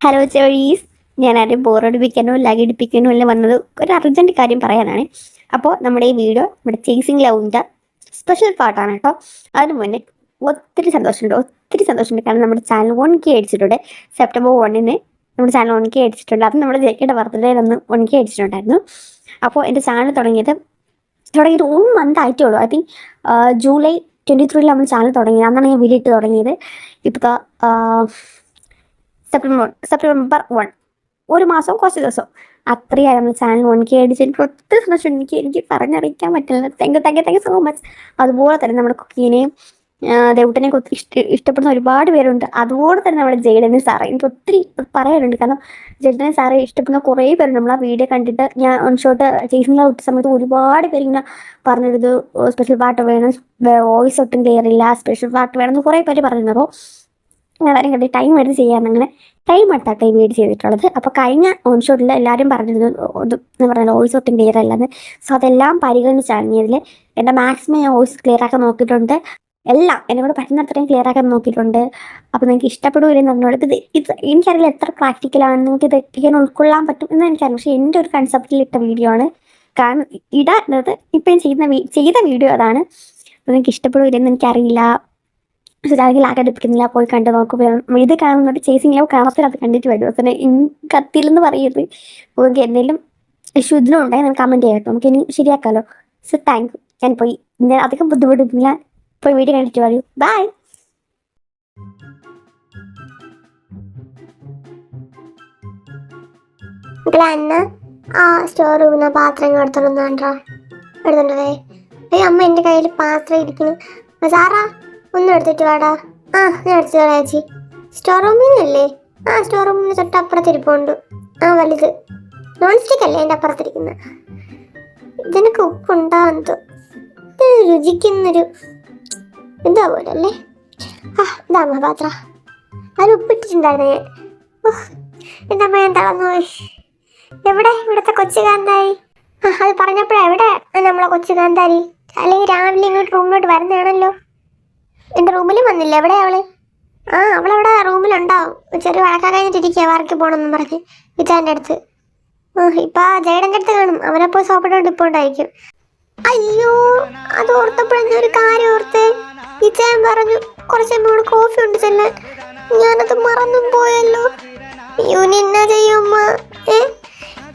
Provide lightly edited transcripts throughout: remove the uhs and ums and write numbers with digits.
Hello ചോഴീസ്, ഞാൻ ആരെയും ബോറടിപ്പിക്കാനോ ലഗടിപ്പിക്കാനോ അല്ല വന്നത്. ഒരു അർജൻറ്റ് കാര്യം പറയാനാണ്. അപ്പോൾ നമ്മുടെ ഈ വീഡിയോ നമ്മുടെ ചേസിങ് ലവിൻ്റെ സ്പെഷ്യൽ പാർട്ടാണ് കേട്ടോ. അതിന് മുന്നേ ഒത്തിരി സന്തോഷമുണ്ട്. കാരണം നമ്മുടെ ചാനൽ 1K അടിച്ചിട്ടുണ്ട്. സെപ്റ്റംബർ 1-ന് നമ്മുടെ ചാനൽ 1K അടിച്ചിട്ടുണ്ട്. അത് നമ്മുടെ ജെക്കയുടെ ബർത്ത്ഡേ ഒന്ന് 1K അടിച്ചിട്ടുണ്ടായിരുന്നു. അപ്പോൾ എൻ്റെ ചാനൽ തുടങ്ങിയിട്ട് 1 മന്ത് ആയിട്ടേ ഉള്ളൂ. ഐ തിങ്ക് ജൂലൈ 23 നമ്മൾ ചാനൽ തുടങ്ങിയത്. അന്നാണ് ഞാൻ വീഡിയോ ഇട്ട് തുടങ്ങിയത്. ഇപ്പോൾ സെപ്റ്റംബർ 1, ഒരു മാസം കുറച്ച് ദിവസം അത്രയായി നമ്മൾ ചാനൽ 1K അടിച്ച്. എനിക്ക് ഒത്തിരി സന്തോഷം. എനിക്ക് പറഞ്ഞറിയിക്കാൻ പറ്റില്ല. Thank you so much. അതുപോലെ തന്നെ നമ്മുടെ കുക്കീനെയും ദേവുട്ടനെയൊക്കെ ഒത്തിരി ഇഷ്ടപ്പെടുന്ന ഒരുപാട് പേരുണ്ട്. അതുപോലെ തന്നെ നമ്മുടെ ജെയ്ഡനെ സാറേ, എനിക്ക് ഒത്തിരി പറയാനുണ്ട്. കാരണം ജെയ്ഡനെ സാറെ ഇഷ്ടപ്പെടുന്ന കുറേ പേരുണ്ട്. നമ്മൾ ആ വീഡിയോ കണ്ടിട്ട് ഞാൻ ഓൺ ഷോട്ട് ചേസിങ് വിട്ട സമയത്ത് ഒരുപാട് പേര് ഇങ്ങനെ പറഞ്ഞിരുന്നത് സ്പെഷ്യൽ പാട്ട് വേണം, വോയിസ് ഒട്ടും ക്ലിയർ ഇല്ല, സ്പെഷ്യൽ പാട്ട് വേണം എന്ന് കുറേ പേര് പറഞ്ഞിരുന്നു. അപ്പോൾ എല്ലാവരും കണ്ടി ടൈം എടുത്ത് ചെയ്യാൻ അങ്ങനെ ടൈം എടുത്താട്ടെ ഈ വീഡിയോ ചെയ്തിട്ടുള്ളത്. അപ്പോൾ കഴിഞ്ഞ ഓൺ ഷോട്ടിൽ എല്ലാവരും പറഞ്ഞിരുന്നു എന്ന് പറഞ്ഞാൽ വോയിസ് ഒട്ടും ക്ലിയർ അല്ലെന്ന്. സോ അതെല്ലാം പരിഗണിച്ചാണ് നീ അതിൽ എൻ്റെ മാക്സിമം ഞാൻ വോയിസ് ക്ലിയർ ആക്കാൻ നോക്കിയിട്ടുണ്ട്. എല്ലാം എന്നോട് പറ്റുന്ന അത്രയും ക്ലിയർ ആക്കാൻ നോക്കിയിട്ടുണ്ട്. അപ്പോൾ നിങ്ങൾക്ക് ഇഷ്ടപ്പെടുകയില്ലെന്ന് പറഞ്ഞോട് ഇത് എനിക്കറിയില്ല എത്ര പ്രാക്ടിക്കലാണ്, നിങ്ങൾക്ക് ഇത് എത്തിക്കാൻ ഉൾക്കൊള്ളാൻ പറ്റും എന്ന് എനിക്കറിയാം. പക്ഷേ എൻ്റെ ഒരു കൺസെപ്റ്റിൽ ഇട്ട വീഡിയോ ആണ്. കാരണം ഇടാന്നത് ഇപ്പം ചെയ്ത വീഡിയോ അതാണ്. അപ്പോൾ നിങ്ങൾക്ക് ഇഷ്ടപ്പെടുകയില്ലെന്ന് എനിക്കറിയില്ല. ചാനൽ ആഘടിപ്പിക്കുന്നില്ല, പോയി കണ്ടു നോക്കുക. ഇത് കാണുന്നത് ചേസിങ് ലവ് കാണത്തിൽ അത് കണ്ടിട്ട് വരും. പിന്നെ കത്തില്ലെന്ന് പറയരുത്. നമുക്ക് എന്തെങ്കിലും ഇഷ്യൂ ഇതിലും ഉണ്ടായി നമുക്ക് കമൻറ്റ് ചെയ്യാം കേട്ടോ. നമുക്ക് ഇനി ശരിയാക്കാമല്ലോ. So thank you. ഞാൻ പോയി ഞാൻ അധികം ബുദ്ധിമുട്ടില്ല. പോയി വീഡിയോ കണ്ടിട്ട് പറയൂ. ബൈ. അന്ന ആ സ്റ്റോർ റൂമിൽ പാത്രം എടുത്തോണ്ടേ. അമ്മ എൻ്റെ കയ്യിൽ പാത്രം ഇരിക്കുന്നു. സാറാ ഒന്നും എടുത്തിട്ട് വാടാ. ഞാൻ എടുത്തിട്ട് ചേച്ചി. സ്റ്റോർ റൂമിൽ നിന്നല്ലേ? സ്റ്റോർ റൂമിന് തൊട്ടപ്പുറത്ത് ഇരിപ്പുണ്ട്. വലുത് നോൺ സ്റ്റിക്ക് അല്ലേ എൻ്റെ അപ്പുറത്തിരിക്കുന്നത്. ഇതിനൊക്കെ ഉപ്പുണ്ടാകുന്നത് രുചിക്കുന്നൊരു എന്താ പോലെ അല്ലേ? ഇതാ പാത്ര. അതിൽ ഉപ്പിട്ടിട്ടുണ്ടായിരുന്നു ഞാൻ. എൻ്റെ അമ്മ ഞാൻ തളർന്നു പോയി. എവിടെ ഇവിടുത്തെ കൊച്ചു കാന്താരി? അത് പറഞ്ഞപ്പോഴാണ് എവിടെ നമ്മളെ കൊച്ചു കാന്താരി? അല്ലെങ്കിൽ രാവിലെ ഇങ്ങോട്ട് റൂമിലോട്ട് വരുന്നതാണല്ലോ. എൻ്റെ റൂമിലും വന്നില്ല. എവിടെ അവള്? അവളവിടെ റൂമിലുണ്ടാവും. ചെറിയ വഴക്കാൻ കഴിഞ്ഞിട്ടിരിക്കുക, വറക്കി പോകണമെന്ന് പറഞ്ഞ് വിച്ചാൻ്റെ അടുത്ത്. ഇപ്പം ജയടൻ്റെ അടുത്ത് കാണും. അവനെ പോയി സോപ്പിട്ടോണ്ട് ഇപ്പോൾ ഉണ്ടായിരിക്കും. അയ്യോ, അത് ഓർത്തപ്പോഴെന്നെ ഒരു കാര്യം ഓർത്തേ. വിച്ചാൻ പറഞ്ഞു കുറച്ച് കൂടെ കോഫി ഉണ്ട് ചെല്ലാൻ. ഞാനത് മറന്നും പോയല്ലോ. യൂനി എന്നാ ചെയ്യുമ്മ?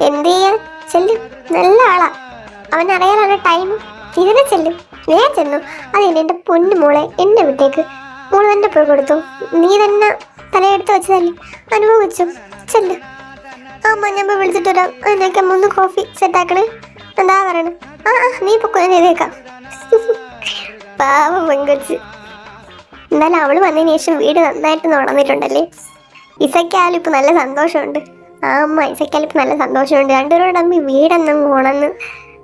എന്ത് ചെയ്യാൻ? ചെല്ലും, നല്ല ആളാ. അവനറിയാനാണ് ടൈം. ഇതിനെ ചെല്ലും. ഞാൻ ചെന്നു. അതിന് എൻ്റെ പൊന്നു മോളെ എന്നെ വിട്ടേക്ക്. മോള് തന്നെ പോയി കൊടുത്തു. നീ തന്നെ തലയെടുത്ത് വെച്ചതല്ലേ, അനുഭവിച്ചു. ചെല്ലു. ഞാൻ പോയി വിളിച്ചിട്ട് വരാം. അതിനൊക്കെ 3 കോഫി സെറ്റാക്കണേ. എന്താ പറയണേ? നീ പൊക്കോ, ഞാൻ ചെയ്തേക്കാം. പാവം പെങ്കൊച്ച്. എന്നാലും അവള് വന്നതിന് ശേഷം വീട് നന്നായിട്ട് നടന്നിട്ടുണ്ടല്ലേ. ഇസയ്ക്കാലും ഇപ്പം നല്ല സന്തോഷമുണ്ട്. ഇസയ്ക്കാലും ഇപ്പം നല്ല സന്തോഷമുണ്ട്. രണ്ടുപേരോട് അമ്മ വീടെന്നങ്ങ് ഉണന്ന്.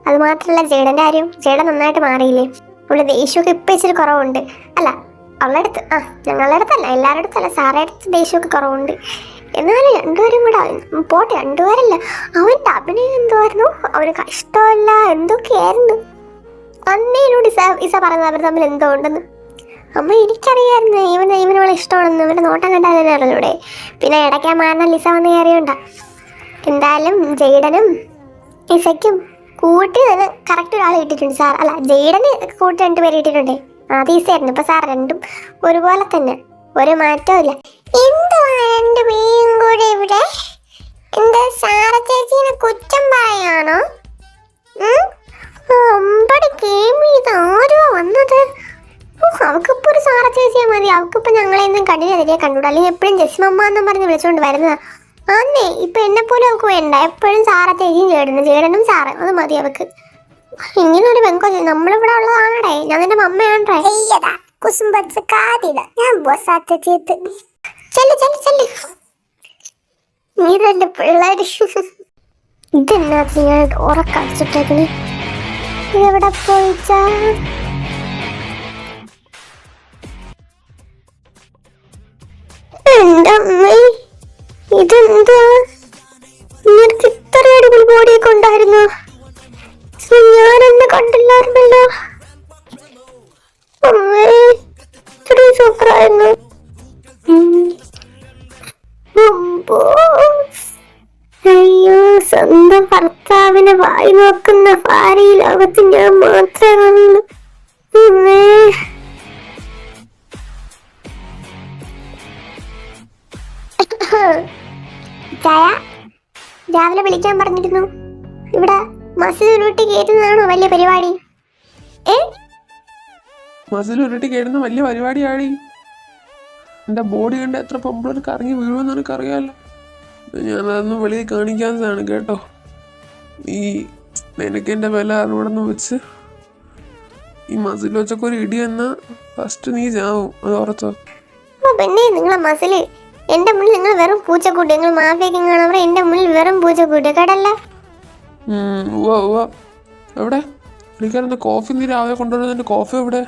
അത് മാത്രമല്ല ജേഡൻ്റെ കാര്യം, ജേഡൻ നന്നായിട്ട് മാറിയില്ലേ. അവളുടെ ദേഷ്യമൊക്കെ ഇപ്പം ഇച്ചിരി കുറവുണ്ട്. അല്ല അവളുടെ അടുത്ത്, ഞങ്ങളുടെ അടുത്തല്ല, എല്ലാവരുടെ അടുത്തല്ല, സാറേ അടുത്ത് ദേഷ്യമൊക്കെ കുറവുണ്ട്. എന്നാലും രണ്ടുപേരും കൂടെ പോട്ടെ. രണ്ടുപേരല്ല, അവൻ്റെ അഭിനയം എന്തുമായിരുന്നു, അവന് കഷ്ടമല്ല എന്തൊക്കെയായിരുന്നു. അന്നേനോട് ഇസ പറയുന്നത് അവർ തമ്മിൽ എന്തോ ഉണ്ടെന്ന്. അമ്മ എനിക്കറിയായിരുന്നു ഇവനവളെ ഇഷ്ടമാണെന്ന്. അവൻ്റെ നോട്ടം കണ്ടാൽ തന്നെ അറിഞ്ഞൂടെ. പിന്നെ ഇടയ്ക്കാൻ മാറാൻ ലിസ വന്ന് കയറിയുണ്ടാ. എന്തായാലും ജെയ്ഡനും ഇസയ്ക്കും കൂട്ടി തന്നെ കറക്റ്റ് ഒരാൾ കിട്ടിയിട്ടുണ്ട്. സാർ അല്ല, ജെയ്ഡന് കൂട്ടി 2 പേര് കിട്ടിയിട്ടുണ്ട്. അത് ഈസിയായിരുന്നു. ഇപ്പം സാർ രണ്ടും ഒരുപോലെ തന്നെ, ഒരു മാറ്റവും ഇല്ല. എന്തുവാ 2 പേരും കൂടെ ഇവിടെ? എന്താ സാറ ചേച്ചീനെ കുറ്റം പറയാണോ? അമ്പടി കേമി, ഇത് ആരുവാ വന്നത്? അവക്കിപ്പോൾ ഒരു സാറ ചേച്ചിയാൽ മതി. അവക്കിപ്പോൾ ഞങ്ങളെയൊന്നും കണ്ടിനെതിരെ കണ്ടുകൂടാ. അല്ലെങ്കിൽ എപ്പോഴും ജസ്മമ്മ എന്നും പറഞ്ഞ് വിളിച്ചുകൊണ്ട് വരുന്നതാ. ഇപ്പൊ എന്നെ പോലും അവൾക്ക് വേണ്ട. എപ്പോഴും സാറ ചേച്ചിയും ജേഡനും സാറ്, അത് മതി അവക്ക്. ഇങ്ങനെ ഒരു പെങ്കൊച്ച് നമ്മളിവിടെ ഉള്ളതാണേ. ഞാൻ നിന്റെ മമ്മയാണേ. നീ തന്നെ പിള്ളേര്. ഇതെന്നാ ഞാൻ ഉറക്കടിച്ചിട്ടേക്കണേ. ഇതെവിടെ പോയിച്ചാ? എന്റെ അമ്മേ, ഇതെന്താ? നിനക്ക് ഇത്ര അടിപൊളി ബോഡിയൊക്കെ ഉണ്ടായിരുന്നു. ഞാനെന്നെ കണ്ടില്ലായിരുന്നല്ലോ. അമ്മേ, ഇത്രയും സൂപ്പറായിരുന്നു. അയ്യോ, സ്വന്തം ഭർത്താവിനെ വായി നോക്കുന്ന ഭാര്യ ഈ ലോകത്ത് ഞാൻ മാത്രമേ കാണുള്ളൂ. അമ്മേ. ചായ രാവിലെ വിളിക്കാൻ പറഞ്ഞിരുന്നു. ഇവിടെ മസിൽ ഉരുട്ടി കയറ്റുന്നതാണോ വലിയ പരിപാടി? മസിൽ ഉരുട്ടി കയറുന്ന വലിയ പരിപാടിയാടി. എൻ്റെ ബോഡി കണ്ട് എത്ര പൊമ്പിളർ കറങ്ങി വീഴുമെന്ന് എനിക്കറിയാമല്ലോ. ഞാനതൊന്നും വെളിയിൽ കാണിക്കാത്തതാണ് കേട്ടോ. ഈ നിനക്ക് എൻ്റെ വില അറിവിടെന്ന് വെച്ച് ഈ മസിൽ വെച്ചൊക്കെ ഒരു ഇടി എന്നാൽ ഫസ്റ്റ് നീ ചാവും, അത് ഉറച്ചോ. പിന്നെ നിങ്ങളെ മസില് എന്റെ മുന്നിൽ നിങ്ങൾ വെറും പൂച്ചക്കൂട്ടി. നിങ്ങൾ മാഫിയൊക്കെ കാണാൻ എന്റെ മുന്നിൽ വെറും പൂച്ചക്കൂട്ടി കേട്ടല്ല. എവിടെ എനിക്കാരെന്താ കോഫി നീ രാവിലെ കൊണ്ടുവരുന്നതിൻ്റെ കോഫി എവിടെ?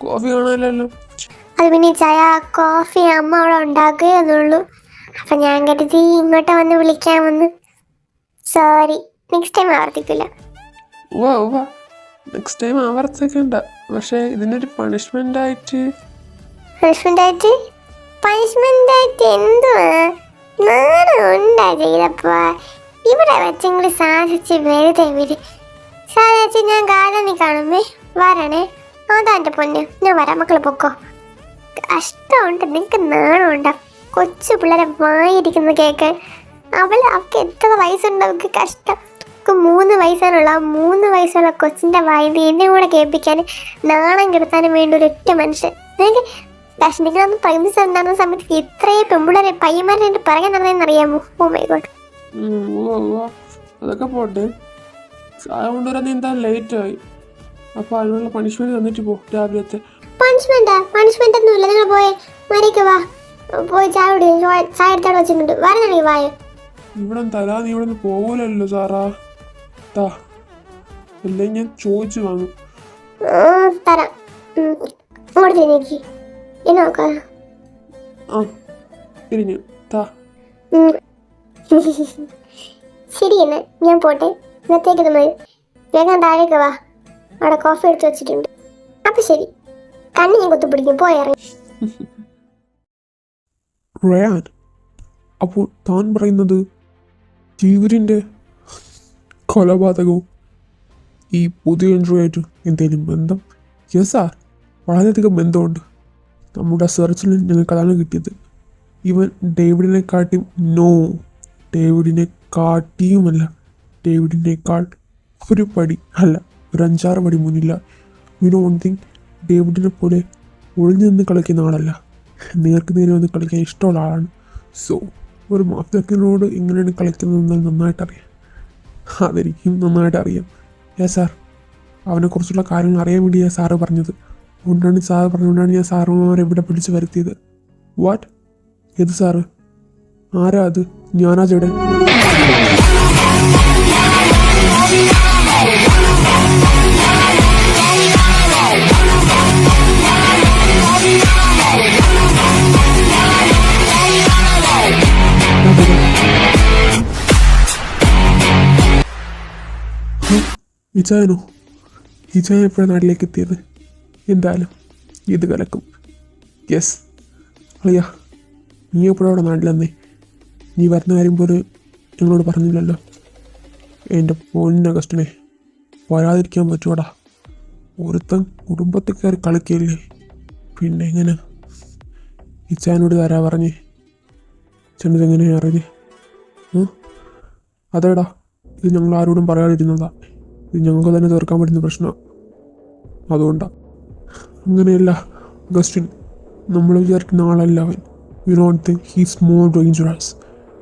കോഫി കാണാനല്ലോ. അത് പിന്നെ ചായ കോഫി അമ്മ അവിടെ ഉണ്ടാക്കുകയെന്നുള്ളൂ. അപ്പൊ ഞാൻ കരുതി ഇങ്ങോട്ട് വന്ന് വിളിക്കാമെന്ന്. സോറി, നെക്സ്റ്റ് ടൈം ആവർത്തിക്കില്ല. നെക്സ്റ്റ് ടൈം ആവർത്തിക്കണ്ട. പക്ഷേ ഇതിനൊരു പണിഷ്മെന്റ് ആയിട്ട് എന്തുവാ നാണുണ്ടാ ചെയ്തപ്പോ ഇവിടെ വെച്ചെങ്കിലും സാധിച്ച് വെറുതെ വിട്. സാധിച്ച് ഞാൻ ഗാർഡനിൽ കാണുമ്പേ വരണേ. അതാ എൻ്റെ പൊന്ന്, ഞാൻ വരാം. മക്കളെ പൊക്കോ. കഷ്ടമുണ്ട്, നിനക്ക് നാണമുണ്ടാ കൊച്ചു പിള്ളേരെ വായിരിക്കുന്ന കേൾക്കാൻ. അവൾക്ക് എത്ര വയസ്സുണ്ട്? അവൾക്ക് കഷ്ടം. 3 വയസ്സാണുള്ള. 3 വയസ്സുള്ള കൊച്ചിൻ്റെ വായിൽ എന്നെ കൂടെ കേൾപ്പിക്കാൻ നാണം കെടുത്താനും വേണ്ടി ഒരൊറ്റ മനുഷ്യൻ. നിനക്ക് കഷ്ണികളൊന്നും പ്രൈമറി ഉണ്ടാകുന്ന സമയത്ത് ഇത്രയും പെമ്പിള്ളേരെ പയ്യന്മാരെ എൻ്റെ പറയാൻ നടന്നതെന്നറിയാമോ? ഓ മൈ ഗോഡ്. അതൊക്കെ പോട്ടെ. ചായ കൊണ്ടുവരാൻ നീ എന്താ ലേറ്റ് ആയി. അപ്പൊ അതിനുള്ള പണിഷ്മെന്റ് തന്നിട്ട് പോ. രാവിലത്തെ പണിഷ്മെന്റ് ഒന്നുമില്ല. നിങ്ങൾ പോയി മരിക്ക് വാ. പോയി ചായ എടുത്തോടെ വെച്ചിട്ടുണ്ട്. വരുന്നുണ്ടെങ്കിൽ വായ. ഇവിടെ തരാ. നീ ഇവിടെ നിന്ന് പോകൂലല്ലോ സാറാ. താ, അല്ലെങ്കിൽ ഞാൻ ചോദിച്ചു വാങ്ങും. തരാം. അങ്ങോട്ട് എനിക്ക് നോക്കാം. തിരിഞ്ഞു താ. ശരി, എന്നാ ഞാൻ പോട്ടെ. ഇന്നത്തേക്ക് ഇത് മതി. വേഗം താഴേക്ക് വാ. അവിടെ കോഫി എടുത്ത് വെച്ചിട്ടുണ്ട്. അപ്പൊ ശരി, കണ്ണി ഞാൻ കുത്തിപ്പിടിക്കും. പോയേറി. റയാൻ, അപ്പോൾ താൻ പറയുന്നത് ജീവരിൻ്റെ കൊലപാതകവും ഈ പുതിയ എൻട്രിയായിട്ട് എന്തെങ്കിലും ബന്ധം? യെസ് സാർ, വളരെയധികം ബന്ധമുണ്ട്. നമ്മുടെ സെർച്ചിൽ ഞങ്ങൾക്ക് അതാണ് കിട്ടിയത്. ഇവൻ ഡേവിഡിനെക്കാട്ടിയുമല്ല, ഡേവിഡിനേക്കാൾ ഒരു പടി അല്ല, ഒരു 5-6 പടി മുന്നില്ല. വൺ തിങ്, ഡേവിഡിനെ പോലെ ഒളിഞ്ഞു നിന്ന് കളിക്കുന്ന ആളല്ല, നേർക്ക് നേരെ വന്ന് കളിക്കാൻ ഇഷ്ടമുള്ള ആളാണ്. സോ ഒരു മാഫിയക്കിനോട് ഇങ്ങനെയാണ് കളിക്കുന്നതെന്ന് നന്നായിട്ടറിയാം. അതെനിക്കും നന്നായിട്ട് അറിയാം. സാർ, അവനെക്കുറിച്ചുള്ള കാര്യങ്ങൾ അറിയാൻ വേണ്ടിയാണ് സാറ് പറഞ്ഞത്. അതുകൊണ്ടാണ് ഞാൻ സാറുമാരെ ഇവിടെ പിടിച്ച് വരുത്തിയത്. വാട്ട്? ഏത് സാറ്? ആരാ അത്? ഞാനാ ചേട്ടൻ. ഇച്ചായനോ? ഇച്ചായൻ എപ്പോഴാണ് നാട്ടിലേക്ക് എത്തിയത്? എന്തായാലും ഇത് കലക്കും. യെസ് അളിയാ, നീ എപ്പോഴും അവിടെ നാട്ടിലെന്നേ? നീ വരുന്ന കാര്യം പോലും ഞങ്ങളോട് പറഞ്ഞില്ലല്ലോ. എൻ്റെ പൊന്നഗസ്റ്റിനെ, വരാതിരിക്കാൻ പറ്റുവാടാ. ഒരുത്തൻ കുടുംബത്തിൽ കയറി കളിക്കില്ലേ, പിന്നെ എങ്ങനെ? ഇച്ചായനോട് തരാ പറഞ്ഞേ. ചെന്നതെങ്ങനെയാ അറിഞ്ഞേ? അതേടാ, ഇത് ഞങ്ങൾ ആരോടും പറയാതിരുന്നതാ. ഇത് ഞങ്ങൾക്ക് തന്നെ തീർക്കാൻ പറ്റുന്ന പ്രശ്നമാണ്. അതുകൊണ്ടാണ്. അങ്ങനെയല്ല അഗസ്റ്റിൻ, നമ്മൾ വിചാരിക്കുന്ന ആളല്ല അവൻ. You don't think he's more dangerous.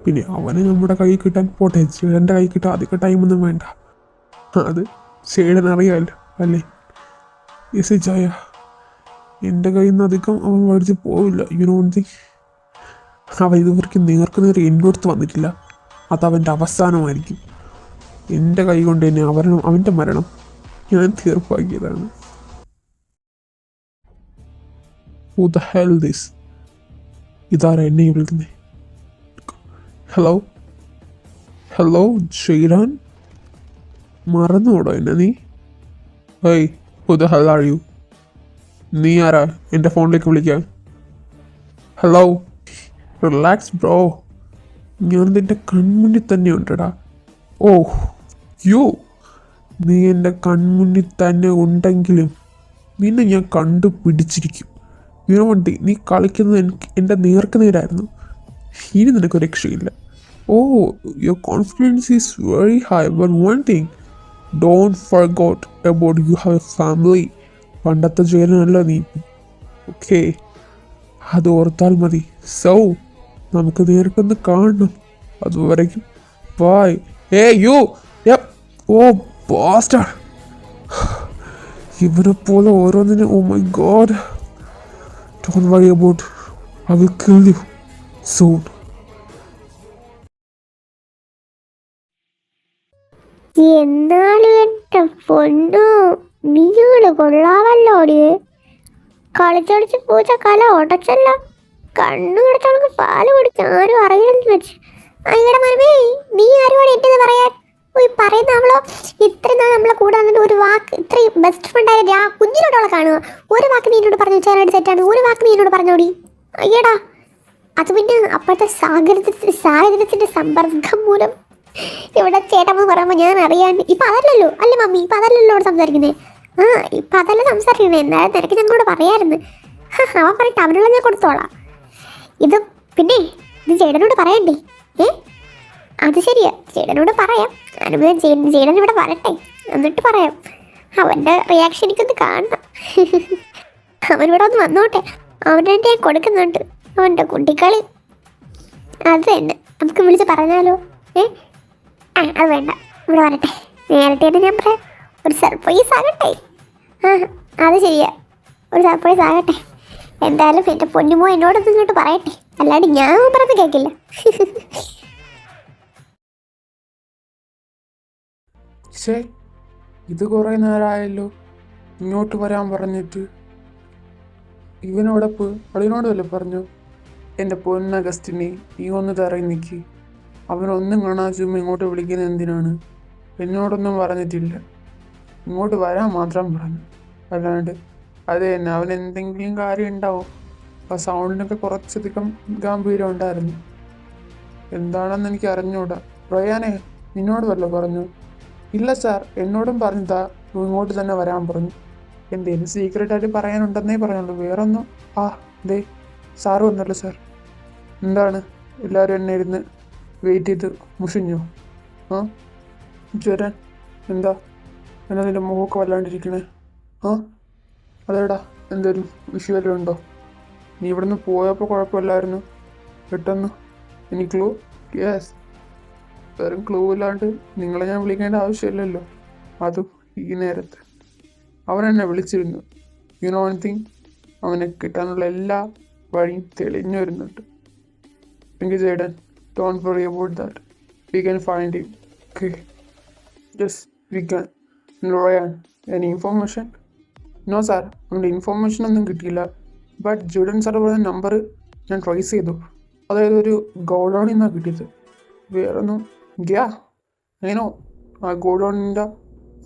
പിന്നെ അവനെ നമ്മുടെ കയ്യിൽ കിട്ടാൻ പോട്ടെ, ചേടൻ്റെ കയ്യിൽ കിട്ടാൻ അധികം ടൈമൊന്നും വേണ്ട. അത് ചേടൻ അറിയാമല്ലോ അല്ലേ? യെസ് ചായ, എൻ്റെ കയ്യിൽ നിന്ന് അധികം അവൻ മേടിച്ച് പോവില്ല. You don't think? അവൻ ഇതുവരെയ്ക്ക് നേരെ എൻ്റെ അടുത്ത് വന്നിട്ടില്ല. അതവൻ്റെ അവസാനമായിരിക്കും. എൻ്റെ കൈ കൊണ്ട് തന്നെ അവൻ്റെ മരണം ഞാൻ തീർപ്പാക്കിയതാണ്. Who the hell this? ഇതാരാ എന്നെ വിളിക്കുന്നേ? ഹലോ ശ്രീരാൻ, മറന്നുകൂടോ എന്നെ നീ? Hey, who the hell are you? നീ ആരാ എൻ്റെ ഫോണിലേക്ക് വിളിക്കാൻ? Hello, relax bro. ഞാൻ നിൻ്റെ കൺമുന്നിൽ തന്നെ ഉണ്ടടാ. ഓ യോ, നീ എൻ്റെ കൺമുന്നിൽ തന്നെ ഉണ്ടെങ്കിലും നിന്നെ ഞാൻ കണ്ടുപിടിച്ചിരിക്കും. യുനോണ്ടി, നീ കളിക്കുന്നത് എൻ്റെ നേർക്ക് നേരായിരുന്നു. ഇനി നിനക്ക് രക്ഷയില്ല. Oh, your confidence is very high, but one thing, don't forget about you have a family. പണ്ടത്തെ ജയിലല്ല നീ. ഓക്കെ, അത് ഓർത്താൽ മതി. സോ നമുക്ക് നേരിട്ടൊന്ന് കാണണം. അതുവരയ്ക്കും ബൈ. ഏ യു, ഓ ബാസ്റ്റർ, ഇവനെ പോലെ ഓരോന്നിനും. Oh my god, don't worry about, I will kill you soon. എന്നാലും എന്റെ പൊന്നു, നീയോട് കൊള്ളാവല്ലോടി. കളിച്ചടിച്ച് പൂച്ച കല ഉടച്ചല്ല. കണ്ണു കിടച്ചവൾക്ക് പാല് കുടിച്ച് ആരും അറിയണമെന്ന് വെച്ച്. അയ്യടെ മനമേ, നീ ആരുമാണ് എന്റെന്ന് പറയാൻ? പോയി പറയുന്ന അവളോ ഇത്രയും നാൾ നമ്മളെ കൂടെ വന്നിട്ട് ഒരു വാക്ക്, ഇത്രയും ബെസ്റ്റ് ഫ്രണ്ട് ആയിട്ട് ആ കുഞ്ഞിനോടവളെ കാണുക. ഒരു വാക്ക് നീ എന്നോട് പറഞ്ഞു വെച്ചാൽ സെറ്റാണ്. ഒരു വാക്ക് നീ എന്നോട് പറഞ്ഞോടി. അയ്യടാ, അത് പിന്നെ അപ്പോഴത്തെ സാഹചര്യത്തിന്റെ സമ്പർക്കം മൂലം ഇവിടെ ചേട്ടമ്മ പറയുമ്പോൾ ഞാൻ അറിയാണ്ട്. ഇപ്പം അതല്ലല്ലോ അല്ലേ മമ്മി, ഇപ്പം അതല്ലല്ലോ ഇവിടെ സംസാരിക്കുന്നത്. ആ, ഇപ്പം അതല്ല സംസാരിക്കുന്നത്. എന്നാലും നിനക്ക് ഞങ്ങളോട് പറയാമായിരുന്നു. അവൻ പറഞ്ഞിട്ട് അവനുള്ള ഞാൻ കൊടുത്തോളാം. ഇത് പിന്നെ ഇത് ചേട്ടനോട് പറയണ്ടേ? അത് ശരിയാ, ചേട്ടനോട് പറയാം. അനുഭവം ചേട്ടൻ ഇവിടെ വരട്ടെ, എന്നിട്ട് പറയാം. അവൻ്റെ റിയാക്ഷൻ എനിക്കൊന്ന് കാണണം. അവനിവിടെ ഒന്ന് വന്നോട്ടെ, അവൻ്റെ ഞാൻ കൊടുക്കുന്നുണ്ട്. അവൻ്റെ കുട്ടിക്കളി അത് തന്നെ നമുക്ക് വിളിച്ച് പറഞ്ഞാലോ? അത് വേണ്ട, ഇവിടെ വരട്ടെ. നേരത്തെ ഞാൻ പറയാം, ഒരു സർപ്രൈസ് ആകട്ടെ. അത് ശരിയാ, ഒരു സർപ്രൈസ് ആകട്ടെ. എന്തായാലും എൻ്റെ പൊന്നുമോ എന്നോടൊന്നും ഇങ്ങോട്ട് പറയട്ടെ, അല്ലാണ്ട് ഞാൻ പറഞ്ഞ് കേൾക്കില്ല. ശേ, ഇത് കുറേ നേരമായല്ലോ ഇങ്ങോട്ട് വരാൻ പറഞ്ഞിട്ട്. ഇവനോടൊപ്പ് അളിയനോടുമല്ലേ പറഞ്ഞു, എൻ്റെ പൊന്ന അഗസ്റ്റിനെ നീ ഒന്ന് തറയി നിൽക്കി. അവനൊന്നും കാണാൻ ചുമ്മാ ഇങ്ങോട്ട് വിളിക്കുന്നത് എന്തിനാണ്? എന്നോടൊന്നും പറഞ്ഞിട്ടില്ല, ഇങ്ങോട്ട് വരാൻ മാത്രം പറഞ്ഞു. അല്ലാണ്ട് അത് തന്നെ അവൻ എന്തെങ്കിലും കാര്യം ഉണ്ടാവും. ആ സൗണ്ടിനൊക്കെ കുറച്ചധികം ഗാംഭീര്യം ഉണ്ടായിരുന്നു. എന്താണെന്ന് എനിക്ക് അറിഞ്ഞൂടാ. റയാനെ, നിന്നോട് വല്ലോ പറഞ്ഞു? ഇല്ല സാർ, എന്നോടും പറഞ്ഞതാ ഇങ്ങോട്ട് തന്നെ വരാൻ പറഞ്ഞു. എന്തേലും സീക്രട്ടായിട്ട് പറയാനുണ്ടെന്നേ പറഞ്ഞുള്ളൂ, വേറൊന്നും. ദേ സാറ് വന്നല്ലോ സാർ. എന്താണ് എല്ലാവരും എന്നെ ഇരുന്ന് വെയിറ്റ് ചെയ്ത് മുഷിഞ്ഞോ? ചേരാൻ എന്താ നിൻ്റെ മുഖമൊക്കെ വല്ലാണ്ടിരിക്കണേ? അതേടാ, എന്തേലും വിഷയം വല്ലതും ഉണ്ടോ? നീ ഇവിടുന്ന് പോയപ്പോൾ കുഴപ്പമില്ലായിരുന്നു, പെട്ടെന്ന് എനി ക്ലൂ? യെസ്, വേറെ ക്ലൂ ഇല്ലാണ്ട് നിങ്ങളെ ഞാൻ വിളിക്കേണ്ട ആവശ്യമില്ലല്ലോ, അതും ഈ നേരത്ത്. അവൻ എന്നെ വിളിച്ചിരുന്നു. യു നോ വൺ തിങ്, അവനെ കിട്ടാനുള്ള എല്ലാ വഴിയും തെളിഞ്ഞു വരുന്നുണ്ട്. എനിക്ക് Jaden, don't worry about that, we can find him. Okay, yes we can. Ryan, any information? No sir, അവൻ്റെ ഇൻഫോർമേഷൻ ഒന്നും കിട്ടിയില്ല. ബട്ട് ജൂഡൻ സാർ പറഞ്ഞ നമ്പർ ഞാൻ ട്രേസ് ചെയ്തു. അതായത് ഒരു ഗോഡൗണിൽ നിന്നാണ് കിട്ടിയത്, വേറൊന്നും. ഞാനോ ആ ഗോഡൗണിൻ്റെ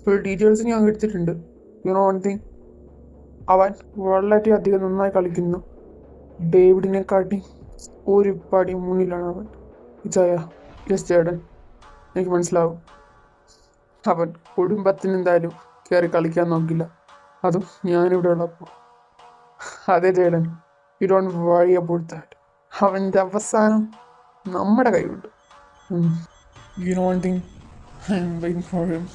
ഫുൾ ഡീറ്റെയിൽസ് ഞാൻ എടുത്തിട്ടുണ്ട്. യു നോ വൺ തിങ്, അവൻ വളരെയധികം നന്നായി കളിക്കുന്നു. ഡേവിഡിനെക്കാട്ടി ഒരു പടി മുന്നിലാണ് അവൻ. ഇച്ചായ, യെസ് ചേട്ടൻ, എനിക്ക് മനസ്സിലാവും. അവൻ കുടുംബത്തിന് എന്തായാലും കയറി കളിക്കാൻ നോക്കില്ല, അതും ഞാനിവിടെ ഉള്ളപ്പോൾ. അതെ ചേട്ടൻ, you don't worry about that. അവൻ്റെ അവസാനം നമ്മുടെ കയ്യിലുണ്ട്. You know one thing, I am waiting for him.